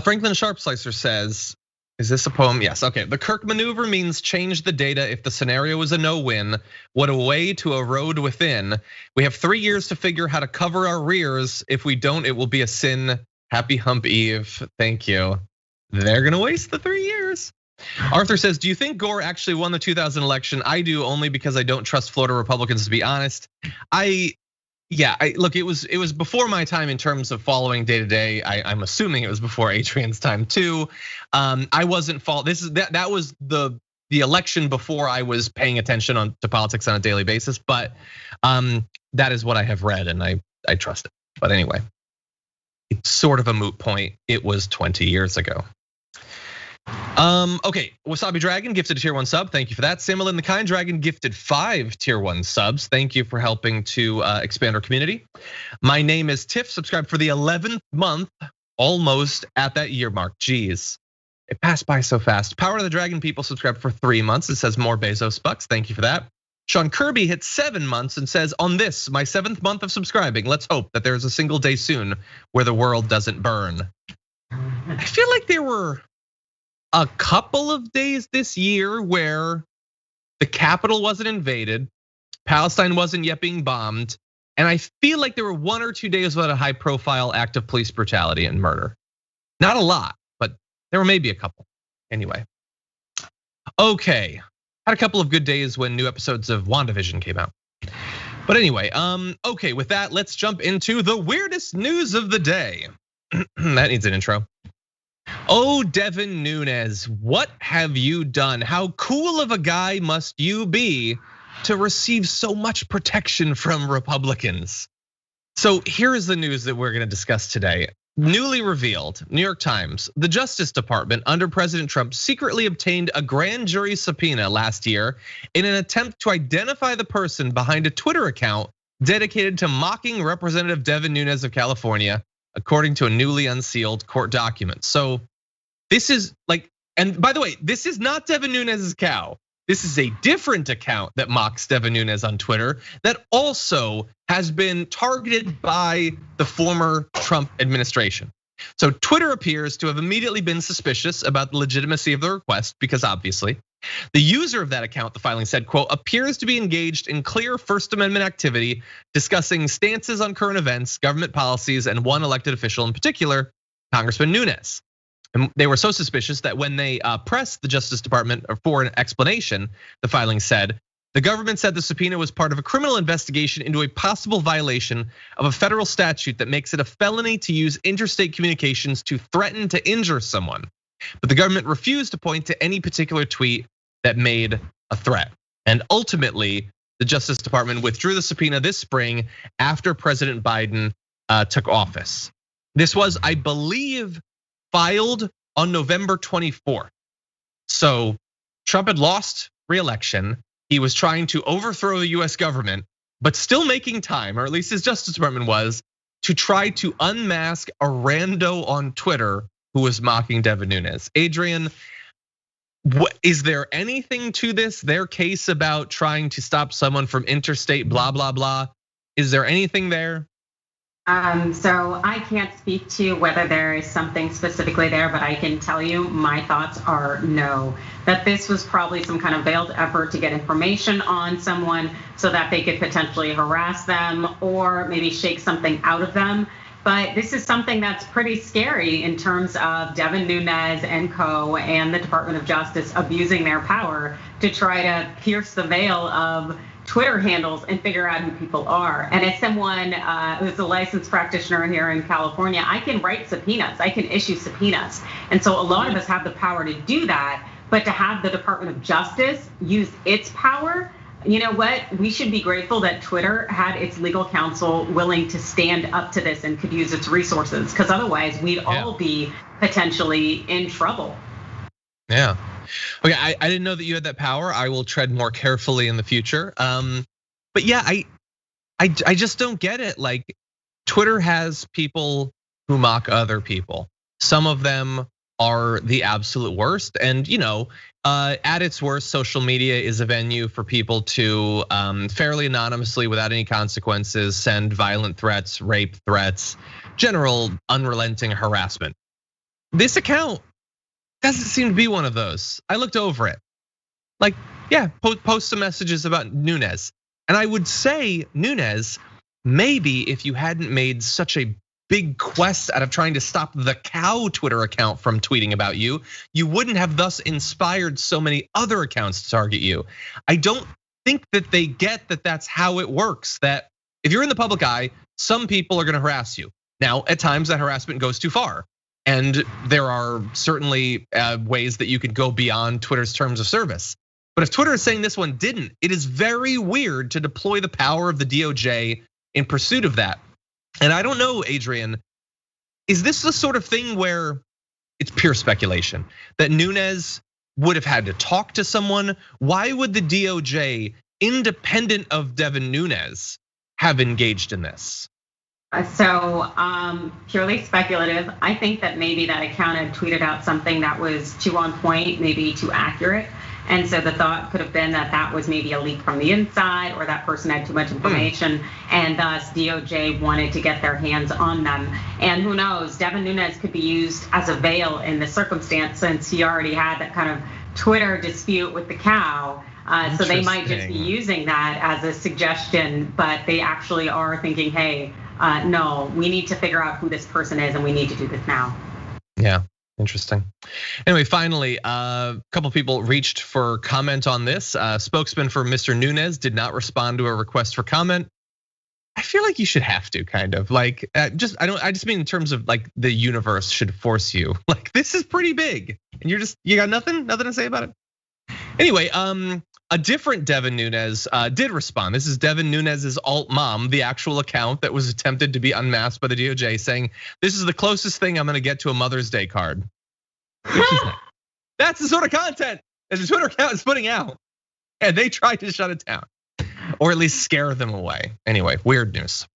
Franklin Sharpslicer says, is this a poem? Yes, okay. The Kirk maneuver means change the data if the scenario is a no-win. What a way to erode within. We have 3 years to figure how to cover our rears. If we don't, it will be a sin. Happy Hump Eve, thank you. They're gonna waste the 3 years. Arthur says, do you think Gore actually won the 2000 election? I do, only because I don't trust Florida Republicans, to be honest. Look, it was before my time in terms of following day to day. I'm assuming it was before Adrienne's time too. I wasn't that was the election before I was paying attention to politics on a daily basis, but that is what I have read and I trust it. But anyway, it's sort of a moot point. It was 20 years ago. Okay, Wasabi Dragon gifted a tier 1 sub. Thank you for that. Samuel the Kind Dragon gifted 5 tier 1 subs. Thank you for helping to expand our community. My name is Tiff. Subscribe for the 11th month, almost at that year mark. Jeez, it passed by so fast. Power of the Dragon people subscribed for 3 months. It says more Bezos bucks. Thank you for that. Sean Kirby hit 7 months and says, on this, my 7th month of subscribing, let's hope that there's a single day soon where the world doesn't burn. I feel like there were a couple of days this year where the Capitol wasn't invaded, Palestine wasn't yet being bombed, and I feel like there were 1 or 2 days without a high-profile act of police brutality and murder. Not a lot, but there were maybe a couple. Anyway, okay, had a couple of good days when new episodes of WandaVision came out. But anyway, okay, with that, let's jump into the weirdest news of the day. That needs an intro. Oh, Devin Nunes, what have you done? How cool of a guy must you be to receive so much protection from Republicans? So here is the news that we're gonna discuss today. Newly revealed, New York Times, the Justice Department under President Trump secretly obtained a grand jury subpoena last year in an attempt to identify the person behind a Twitter account dedicated to mocking Representative Devin Nunes of California, according to a newly unsealed court document. So this is like, and by the way, this is not Devin Nunes' cow. This is a different account that mocks Devin Nunes on Twitter that also has been targeted by the former Trump administration. So Twitter appears to have immediately been suspicious about the legitimacy of the request because obviously the user of that account, the filing said, quote, appears to be engaged in clear First Amendment activity, discussing stances on current events, government policies, and one elected official in particular, Congressman Nunes. And they were so suspicious that when they pressed the Justice Department for an explanation, the filing said, the government said the subpoena was part of a criminal investigation into a possible violation of a federal statute that makes it a felony to use interstate communications to threaten to injure someone. But the government refused to point to any particular tweet that made a threat. And ultimately, the Justice Department withdrew the subpoena this spring after President Biden took office. This was, I believe, filed on November 24th. So Trump had lost re-election. He was trying to overthrow the US government, but still making time, or at least his Justice Department was, to try to unmask a rando on Twitter who was mocking Devin Nunes. Adrienne, is there anything to this, their case about trying to stop someone from interstate blah, blah, blah? Is there anything there?
So I can't speak to whether there is something specifically there, but I can tell you my thoughts are no. That this was probably some kind of veiled effort to get information on someone so that they could potentially harass them or maybe shake something out of them. But this is something that's pretty scary in terms of Devin Nunes and co. and the Department of Justice abusing their power to try to pierce the veil of Twitter handles and figure out who people are. And as someone who's a licensed practitioner here in California, I can write subpoenas, I can issue subpoenas. And so a lot of us have the power to do that, but to have the Department of Justice use its power, you know what? We should be grateful that Twitter had its legal counsel willing to stand up to this and could use its resources, because otherwise we'd all be potentially in trouble.
Yeah. Okay, I didn't know that you had that power. I will tread more carefully in the future. But yeah, I just don't get it. Like, Twitter has people who mock other people. Some of them are the absolute worst. And at its worst, social media is a venue for people to fairly anonymously, without any consequences, send violent threats, rape threats, general unrelenting harassment. This account doesn't seem to be one of those. I looked over it. Like, yeah, post some messages about Nunes. And I would say, Nunes, maybe if you hadn't made such a big quest out of trying to stop the cow Twitter account from tweeting about you, you wouldn't have thus inspired so many other accounts to target you. I don't think that they get that that's how it works, that if you're in the public eye, some people are gonna harass you. Now, at times that harassment goes too far. And there are certainly ways that you could go beyond Twitter's terms of service. But if Twitter is saying this one didn't, it is very weird to deploy the power of the DOJ in pursuit of that. And I don't know, Adrienne, is this the sort of thing where it's pure speculation that Nunes would have had to talk to someone? Why would the DOJ, independent of Devin Nunes, have engaged in this?
So purely speculative. I think that maybe that account had tweeted out something that was too on point, maybe too accurate. And so the thought could have been that that was maybe a leak from the inside, or that person had too much information, and thus DOJ wanted to get their hands on them. And who knows, Devin Nunes could be used as a veil in this circumstance, since he already had that kind of Twitter dispute with the cow. So they might just be using that as a suggestion, but they actually are thinking, hey, no, we need to figure out who this person is, and we need to do this now.
Yeah. Interesting. Anyway, finally, a couple people reached for comment on this. Spokesman for Mr. Nunes did not respond to a request for comment. I feel like you should have to, kind of like I just mean in terms of like the universe should force you. Like, this is pretty big, and you got nothing to say about it. Anyway, a different Devin Nunes did respond. This is Devin Nunes's alt mom, the actual account that was attempted to be unmasked by the DOJ, saying, "This is the closest thing I'm gonna get to a Mother's Day card." That's the sort of content that the Twitter account is putting out. And they tried to shut it down, or at least scare them away. Anyway, weird news.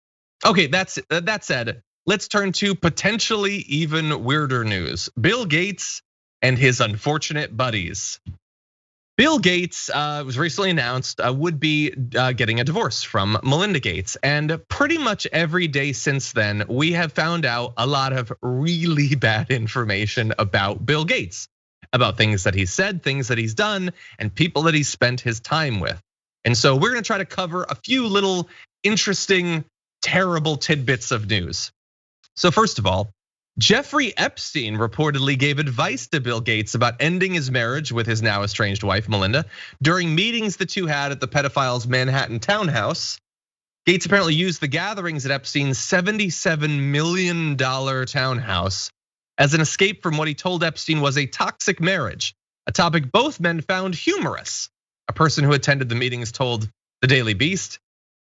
Okay, that said, let's turn to potentially even weirder news. Bill Gates and his unfortunate buddies. Bill Gates was recently announced would be getting a divorce from Melinda Gates. And pretty much every day since then, we have found out a lot of really bad information about Bill Gates, about things that he's said, things that he's done, and people that he's spent his time with. And so we're gonna try to cover a few little interesting, terrible tidbits of news. So first of all, Jeffrey Epstein reportedly gave advice to Bill Gates about ending his marriage with his now estranged wife, Melinda, during meetings the two had at the pedophile's Manhattan townhouse. Gates apparently used the gatherings at Epstein's $77 million townhouse as an escape from what he told Epstein was a toxic marriage, a topic both men found humorous. A person who attended the meetings told the Daily Beast.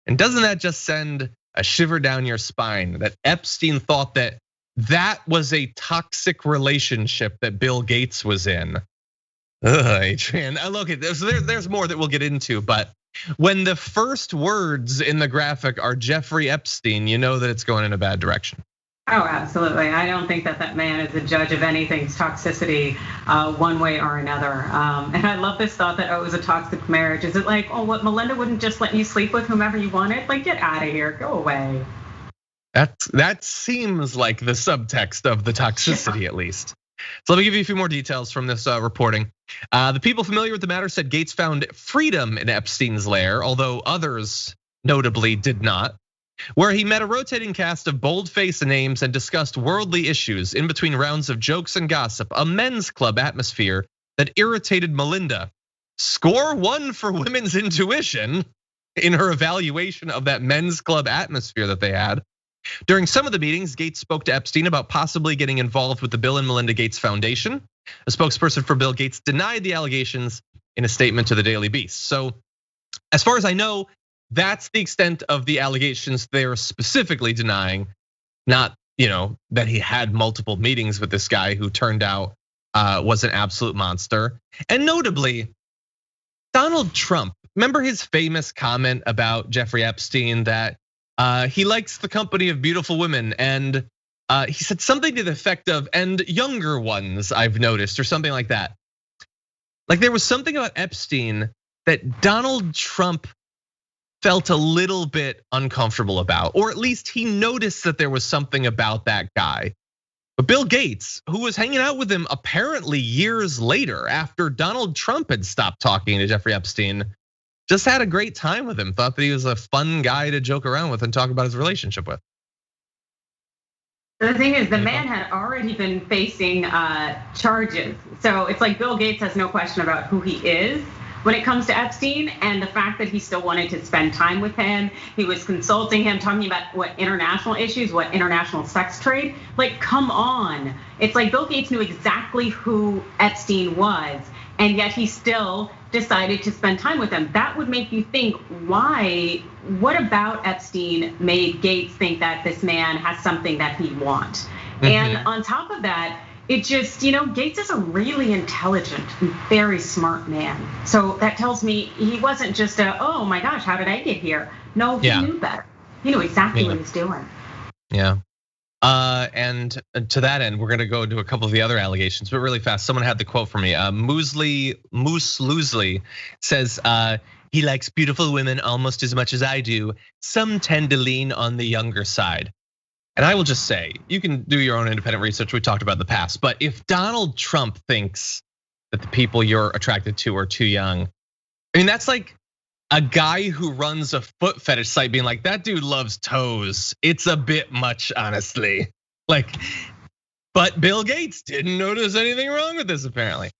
And doesn't that just send a shiver down your spine that Epstein thought that was a toxic relationship that Bill Gates was in? Adrienne, look, there's more that we'll get into, but when the first words in the graphic are Jeffrey Epstein, you know that it's going in a bad direction.
Oh, absolutely. I don't think that man is a judge of anything's toxicity one way or another. And I love this thought that, it was a toxic marriage. Is it like, what, Melinda wouldn't just let you sleep with whomever you wanted? Like, get out of here, go away.
That seems like the subtext of the toxicity, at least. So let me give you a few more details from this reporting. The people familiar with the matter said Gates found freedom in Epstein's lair, although others notably did not, where he met a rotating cast of bold-faced names and discussed worldly issues in between rounds of jokes and gossip, a men's club atmosphere that irritated Melinda. Score one for women's intuition in her evaluation of that men's club atmosphere that they had. During some of the meetings, Gates spoke to Epstein about possibly getting involved with the Bill and Melinda Gates Foundation. A spokesperson for Bill Gates denied the allegations in a statement to the Daily Beast. So, as far as I know, that's the extent of the allegations they're specifically denying, not that he had multiple meetings with this guy who turned out was an absolute monster. And notably, Donald Trump, remember his famous comment about Jeffrey Epstein that he likes the company of beautiful women, and he said something to the effect of, and younger ones I've noticed, or something like that. Like, there was something about Epstein that Donald Trump felt a little bit uncomfortable about, or at least he noticed that there was something about that guy. But Bill Gates, who was hanging out with him apparently years later after Donald Trump had stopped talking to Jeffrey Epstein, just had a great time with him, thought that he was a fun guy to joke around with and talk about his relationship with.
The thing is, the man had already been facing charges. So it's like Bill Gates has no question about who he is when it comes to Epstein, and the fact that he still wanted to spend time with him. He was consulting him, talking about what international issues, what international sex trade. Like, come on. It's like Bill Gates knew exactly who Epstein was, and yet he still decided to spend time with him. That would make you think, why? What about Epstein made Gates think that this man has something that he wants? And on top of that, it just, Gates is a really intelligent and very smart man. So that tells me he wasn't just oh my gosh, how did I get here? No, he knew better. He knew exactly what he was doing.
Yeah. And to that end, we're gonna go to a couple of the other allegations, but really fast. Someone had the quote for me. Moose Loosley says, he likes beautiful women almost as much as I do. Some tend to lean on the younger side. And I will just say, you can do your own independent research. We talked about in the past, but if Donald Trump thinks that the people you're attracted to are too young, I mean, that's like a guy who runs a foot fetish site being like, that dude loves toes. It's a bit much, honestly. But Bill Gates didn't notice anything wrong with this, apparently.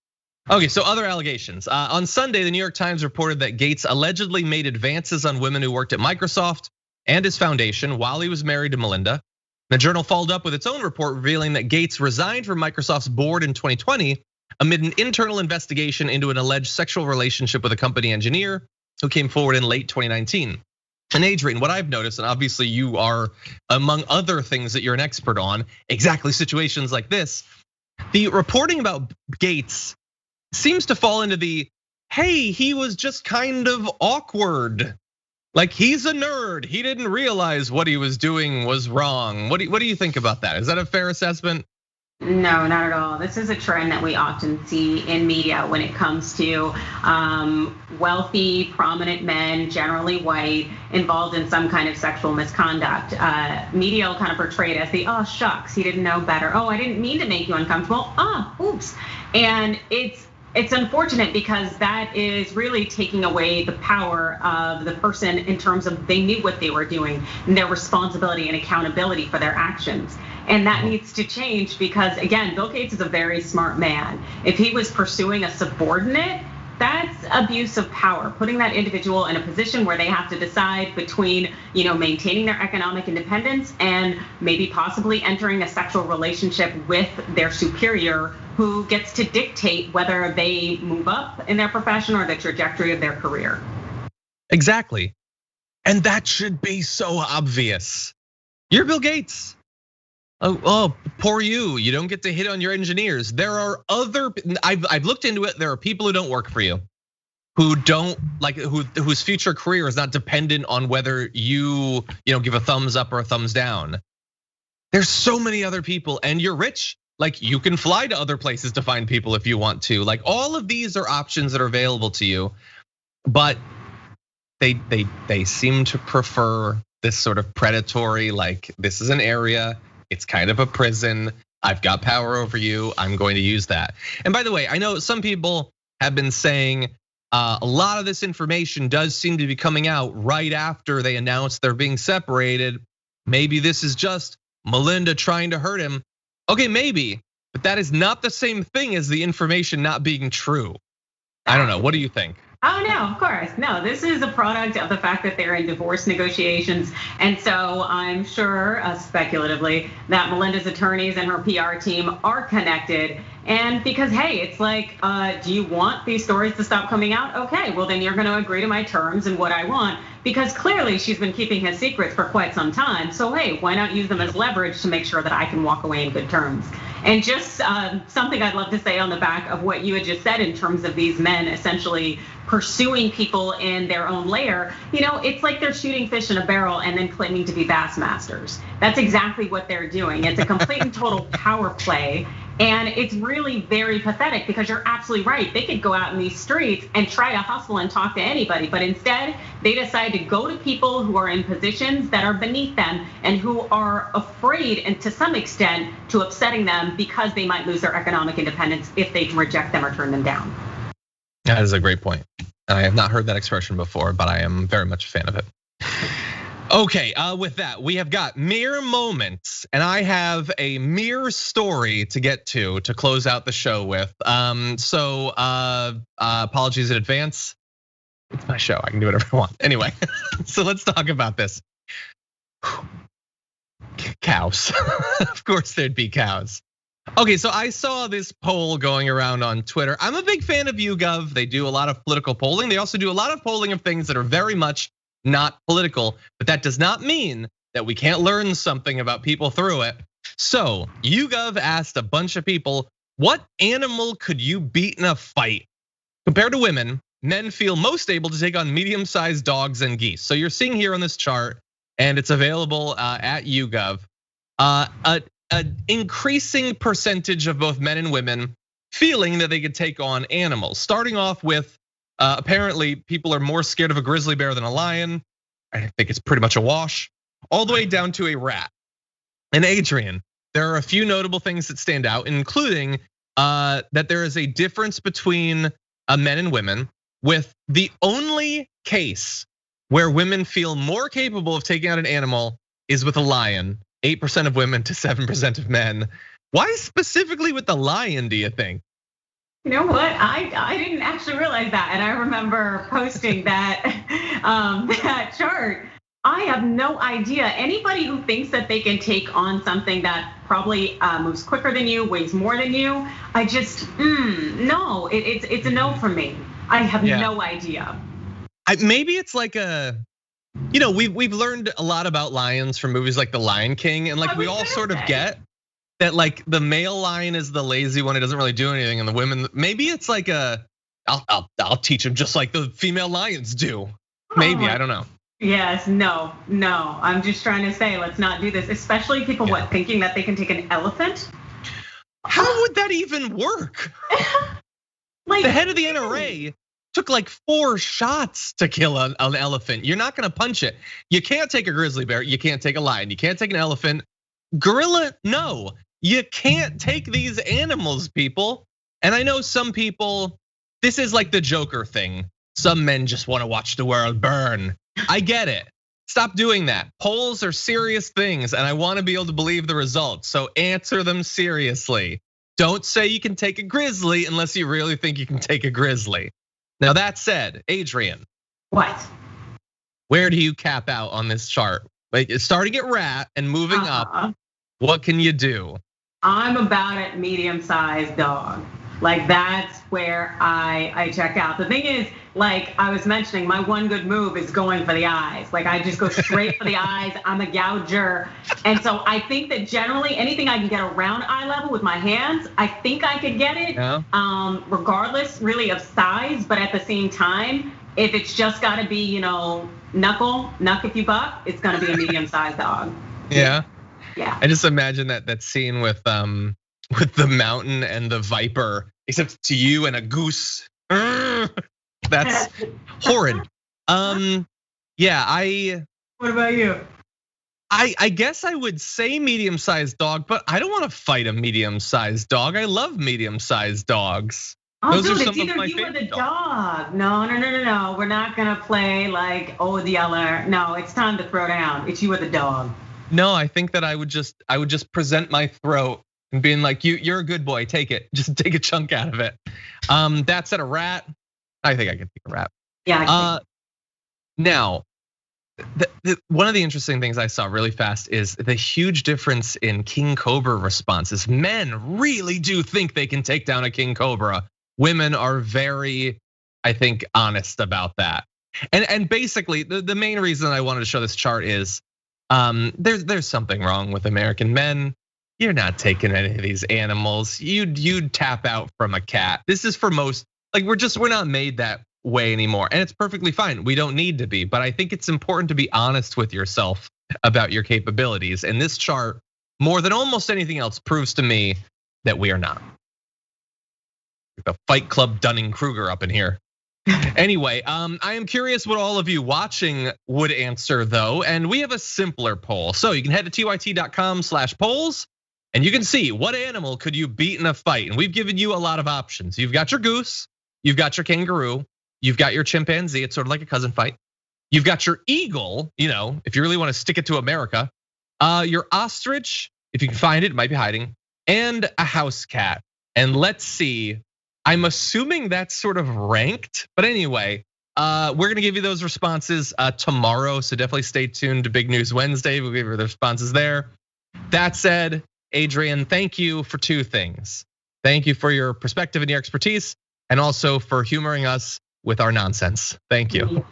Okay, so other allegations. On Sunday, the New York Times reported that Gates allegedly made advances on women who worked at Microsoft and his foundation while he was married to Melinda. The Journal followed up with its own report revealing that Gates resigned from Microsoft's board in 2020 amid an internal investigation into an alleged sexual relationship with a company engineer who came forward in late 2019. And Adrienne, what I've noticed, and obviously you are, among other things that you're an expert on, exactly situations like this, the reporting about Gates seems to fall into the, hey, he was just kind of awkward. Like, he's a nerd. He didn't realize what he was doing was wrong. What do you think about that? Is that a fair assessment?
No, not at all. This is a trend that we often see in media when it comes to wealthy, prominent men, generally white, involved in some kind of sexual misconduct. Media will kind of portray it as the, oh shucks, he didn't know better. Oh, I didn't mean to make you uncomfortable. Oops. And it's unfortunate because that is really taking away the power of the person in terms of they knew what they were doing and their responsibility and accountability for their actions. And that needs to change because, again, Bill Gates is a very smart man. If he was pursuing a subordinate, that's abuse of power, putting that individual in a position where they have to decide between, maintaining their economic independence and maybe possibly entering a sexual relationship with their superior who gets to dictate whether they move up in their profession or the trajectory of their career.
Exactly. And that should be so obvious. You're Bill Gates. Oh, poor you. You don't get to hit on your engineers. There are I've looked into it. There are people who don't work for you, who don't whose future career is not dependent on whether you give a thumbs up or a thumbs down. There's so many other people, and you're rich. Like, you can fly to other places to find people if you want to. Like, all of these are options that are available to you, but they seem to prefer this sort of predatory, like, this is an area. It's kind of a prison. I've got power over you. I'm going to use that. And by the way, I know some people have been saying a lot of this information does seem to be coming out right after they announced they're being separated. Maybe this is just Melinda trying to hurt him. Okay, maybe, but that is not the same thing as the information not being true. I don't know. What do you think?
Oh no, of course. No, this is a product of the fact that they're in divorce negotiations. And so I'm sure, speculatively, that Melinda's attorneys and her PR team are connected. And because, hey, it's like, do you want these stories to stop coming out? Okay, well then you're gonna agree to my terms and what I want. Because clearly she's been keeping his secrets for quite some time. So hey, why not use them as leverage to make sure that I can walk away in good terms? And just something I'd love to say on the back of what you had just said in terms of these men essentially pursuing people in their own lair, it's like they're shooting fish in a barrel and then claiming to be bass masters. That's exactly what they're doing. It's a complete and total power play. And it's really very pathetic because you're absolutely right. They could go out in these streets and try to hustle and talk to anybody, but instead they decide to go to people who are in positions that are beneath them and who are afraid, and to some extent, to upsetting them because they might lose their economic independence if they reject them or turn them down.
That is a great point. I have not heard that expression before, but I am very much a fan of it. Okay, with that, we have got mere moments, and I have a mere story to get to close out the show with. So apologies in advance. It's my show, I can do whatever I want. Anyway, so let's talk about this. Cows, of course there'd be cows. Okay, so I saw this poll going around on Twitter. I'm a big fan of YouGov. They do a lot of political polling. They also do a lot of polling of things that are very much not political, but that does not mean that we can't learn something about people through it. So YouGov asked a bunch of people, what animal could you beat in a fight? Compared to women, men feel most able to take on medium-sized dogs and geese. So you're seeing here on this chart, and it's available at YouGov. an increasing percentage of both men and women feeling that they could take on animals. Starting off with apparently people are more scared of a grizzly bear than a lion. I think it's pretty much a wash. All the way down to a rat. And Adrienne, there are a few notable things that stand out, including that there is a difference between men and women, with the only case where women feel more capable of taking out an animal is with a lion. 8% of women to 7% of men. Why specifically with the lion, do you think?
You know what? I didn't actually realize that, and I remember posting that that chart. I have no idea. Anybody who thinks that they can take on something that probably moves quicker than you, weighs more than you, I just no. It's a no for me. I have no idea.
Maybe it's like we've learned a lot about lions from movies like The Lion King, and like we all sort of get that like the male lion is the lazy one, it doesn't really do anything, and the women, maybe it's like I'll teach him just like the female lions do. Maybe, I don't know.
Yes, no. I'm just trying to say, let's not do this, especially people thinking that they can take an elephant.
How would that even work? Like the head of the NRA took like 4 shots to kill an elephant. You're not gonna punch it. You can't take a grizzly bear, you can't take a lion, you can't take an elephant. Gorilla, no. You can't take these animals, people. And I know some people, this is like the Joker thing. Some men just wanna watch the world burn. I get it. Stop doing that. Polls are serious things, and I wanna be able to believe the results. So answer them seriously. Don't say you can take a grizzly unless you really think you can take a grizzly. Now that said, Adrienne.
What?
Where do you cap out on this chart? Like starting at rat and moving up, what can you do?
I'm about at medium-sized dog. Like that's where I check out. The thing is, like I was mentioning, my one good move is going for the eyes. Like I just go straight for the eyes. I'm a gouger. And so I think that generally anything I can get around eye level with my hands, I think I could get it. Yeah. Regardless really of size, but at the same time, if it's just gotta be, knuck if you buck, it's gonna be a medium-sized dog.
Yeah.
Yeah.
I just imagine that scene with the mountain and the viper, except to you and a goose. That's horrid. Yeah,
What about you?
I guess I would say medium-sized dog, but I don't want to fight a medium-sized dog. I love medium-sized dogs.
Oh, those dude, it's either you or the dog. No. We're not gonna play like the yeller. No, it's time to throw down. It's you or the dog.
No, I think that I would just present my throat and being like, you're a good boy, take it. Just take a chunk out of it. That said, a rat, I think I could take a rat.
Yeah.
Now, one of the interesting things I saw really fast is the huge difference in king cobra responses. Men really do think they can take down a king cobra. Women are very, I think, honest about that. And basically, the main reason I wanted to show this chart is there's something wrong with American men. You're not taking any of these animals. You'd tap out from a cat. This is for most, like we're not made that way anymore. And it's perfectly fine. We don't need to be, but I think it's important to be honest with yourself about your capabilities. And this chart, more than almost anything else, proves to me that we are not. The Fight Club Dunning-Kruger up in here. Anyway, I am curious what all of you watching would answer though, and we have a simpler poll. So you can head to tyt.com/polls, and you can see what animal could you beat in a fight. And we've given you a lot of options. You've got your goose, you've got your kangaroo, you've got your chimpanzee. It's sort of like a cousin fight. You've got your eagle, if you really want to stick it to America. Your ostrich, if you can find it, it might be hiding, and a house cat. And let's see. I'm assuming that's sort of ranked, but anyway, we're gonna give you those responses tomorrow. So definitely stay tuned to Big News Wednesday. We'll give you the responses there. That said, Adrienne, thank you for 2 things. Thank you for your perspective and your expertise, and also for humoring us with our nonsense. Thank you.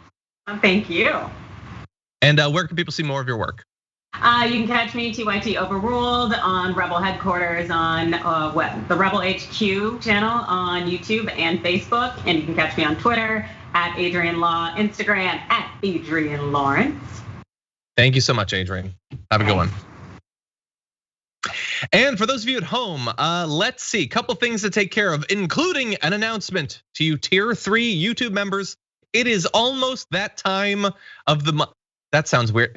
Thank you.
And where can people see more of your work?
You can catch me TYT Overruled on Rebel headquarters on the Rebel HQ channel on YouTube and Facebook, and you can catch me on Twitter at Adrienne Law, Instagram at Adrienne Lawrence.
Thank you so much, Adrienne. Have a good one. And for those of you at home, let's see, a couple things to take care of, including an announcement to you tier 3 YouTube members. It is almost that time of the month. That sounds weird.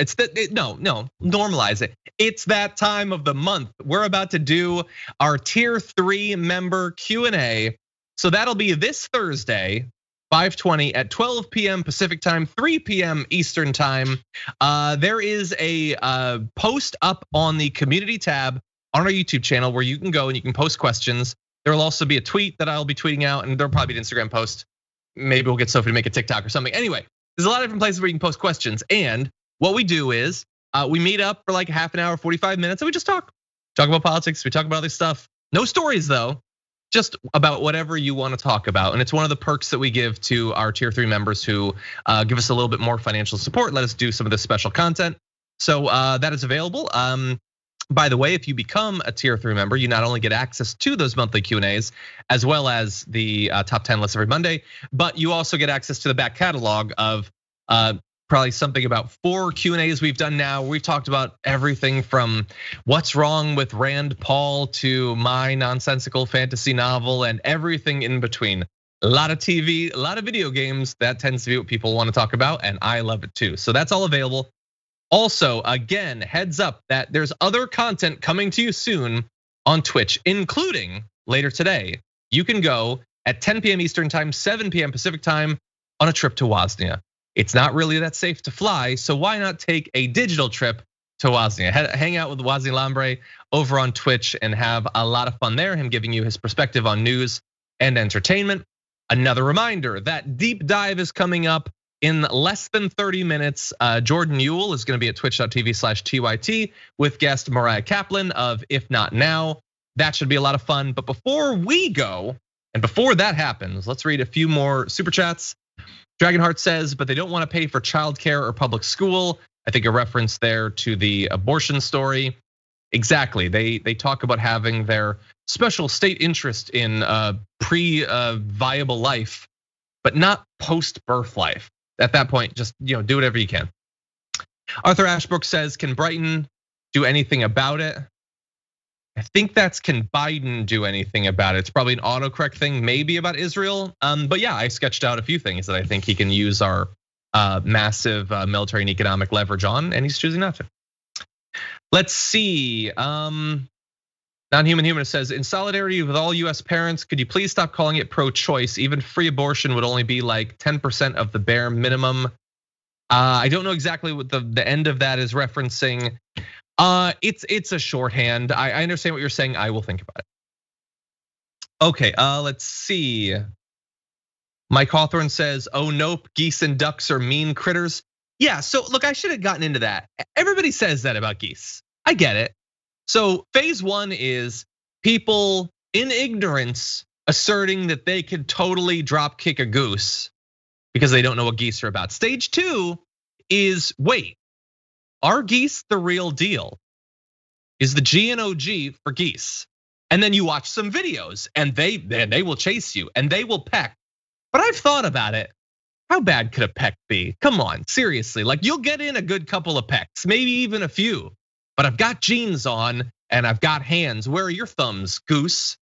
No, normalize it. It's that time of the month. We're about to do our tier 3 member Q&A. So that'll be this Thursday, 5/20 at 12 p.m. Pacific time, 3 p.m. Eastern time. There is a post up on the community tab on our YouTube channel where you can go and you can post questions. There will also be a tweet that I'll be tweeting out, and there'll probably be an Instagram post. Maybe we'll get Sophie to make a TikTok or something. Anyway, there's a lot of different places where you can post questions. And what we do is we meet up for like half an hour, 45 minutes, and we just talk about politics. We talk about other stuff. No stories though, just about whatever you want to talk about. And it's one of the perks that we give to our tier 3 members who give us a little bit more financial support, let us do some of this special content. So that is available. By the way, if you become a tier 3 member, you not only get access to those monthly Q&As, as well as the top 10 list every Monday, but you also get access to the back catalog of probably something about 4 Q&As we've done now. We've talked about everything from what's wrong with Rand Paul to my nonsensical fantasy novel and everything in between. A lot of TV, a lot of video games. That tends to be what people want to talk about, and I love it too. So that's all available. Also, again, heads up that there's other content coming to you soon on Twitch, including later today. You can go at 10 p.m. Eastern time, 7 p.m. Pacific time on a trip to Woznia. It's not really that safe to fly, so why not take a digital trip to Woznia? Hang out with Woznia Lambre over on Twitch and have a lot of fun there, him giving you his perspective on news and entertainment. Another reminder that deep dive is coming up in less than 30 minutes. Jordan Ewell is gonna be at twitch.tv/TYT with guest Mariah Kaplan of If Not Now. That should be a lot of fun. But before we go, and before that happens, let's read a few more super chats. Dragonheart says, but they don't want to pay for childcare or public school. I think a reference there to the abortion story. Exactly, they talk about having their special state interest in pre-viable life, but not post-birth life. At that point, just do whatever you can. Arthur Ashbrook says, can Brighton do anything about it? I think that's can Biden do anything about it? It's probably an autocorrect thing, maybe about Israel. But yeah, I sketched out a few things that I think he can use our massive military and economic leverage on, and he's choosing not to. Let's see. Non-human humanist says, in solidarity with all US parents, could you please stop calling it pro-choice? Even free abortion would only be like 10% of the bare minimum. I don't know exactly what the end of that is referencing. It's a shorthand. I understand what you're saying. I will think about it. Okay, let's see. Mike Hawthorne says, oh nope, geese and ducks are mean critters. Yeah, so look, I should have gotten into that. Everybody says that about geese. I get it. So phase 1 is people in ignorance asserting that they could totally drop kick a goose because they don't know what geese are about. Stage 2 is, wait, are geese the real deal? Is the GNOG for geese? And then you watch some videos and they will chase you and they will peck. But I've thought about it. How bad could a peck be? Come on, seriously, like you'll get in a good couple of pecks, maybe even a few. But I've got jeans on and I've got hands. Where are your thumbs, goose?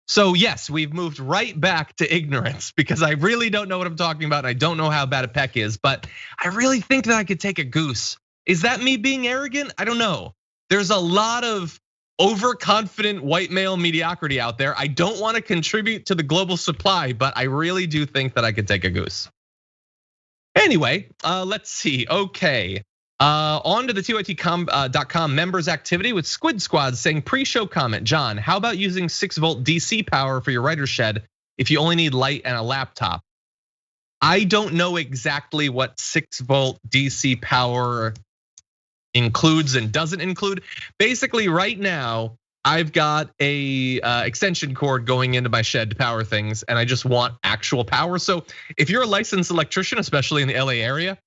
So yes, we've moved right back to ignorance because I really don't know what I'm talking about. And I don't know how bad a peck is, but I really think that I could take a goose. Is that me being arrogant? I don't know. There's a lot of overconfident white male mediocrity out there. I don't want to contribute to the global supply, but I really do think that I could take a goose. Anyway, let's see, okay. On to the TYT.com members activity with Squid Squad saying pre-show comment, John, how about using 6-volt DC power for your writer's shed if you only need light and a laptop? I don't know exactly what 6-volt DC power includes and doesn't include. Basically right now, I've got a extension cord going into my shed to power things and I just want actual power. So if you're a licensed electrician, especially in the LA area,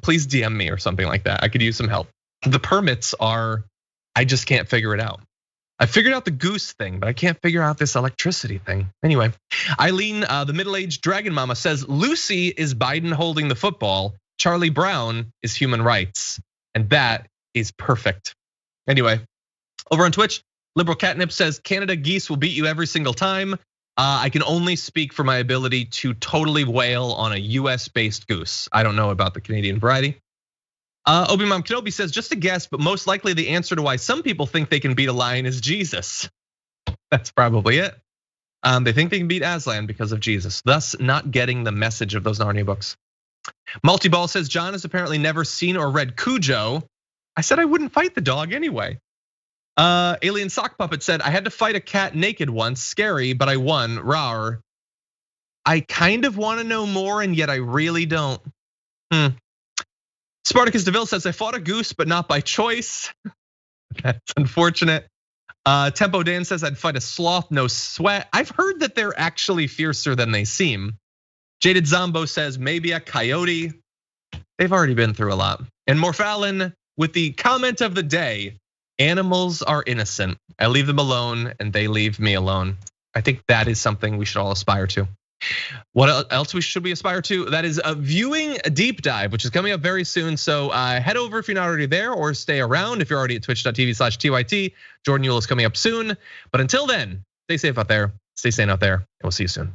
please DM me or something like that. I could use some help. The permits are, I just can't figure it out. I figured out the goose thing, but I can't figure out this electricity thing. Anyway, Eileen, the middle-aged dragon mama says, Lucy is Biden holding the football. Charlie Brown is human rights. And that is perfect. Anyway, over on Twitch, Liberal Catnip says Canada geese will beat you every single time. I can only speak for my ability to totally wail on a US-based goose. I don't know about the Canadian variety. Obi-Mom Kenobi says, just a guess, but most likely the answer to why some people think they can beat a lion is Jesus. That's probably it. They think they can beat Aslan because of Jesus, thus not getting the message of those Narnia books. Multiball says, John has apparently never seen or read Cujo. I said I wouldn't fight the dog anyway. Alien Sock Puppet said, I had to fight a cat naked once, scary, but I won, rawr. I kind of wanna know more and yet I really don't. Spartacus DeVille says, I fought a goose, but not by choice. That's unfortunate. Tempo Dan says, I'd fight a sloth, no sweat. I've heard that they're actually fiercer than they seem. Jaded Zombo says, maybe a coyote. They've already been through a lot. And Morphalin with the comment of the day, animals are innocent. I leave them alone and they leave me alone. I think that is something we should all aspire to. What else should we aspire to? That is a viewing deep dive, which is coming up very soon. So head over if you're not already there, or stay around if you're already at twitch.tv/TYT. Jordan Yule is coming up soon. But until then, stay safe out there, stay sane out there, and we'll see you soon.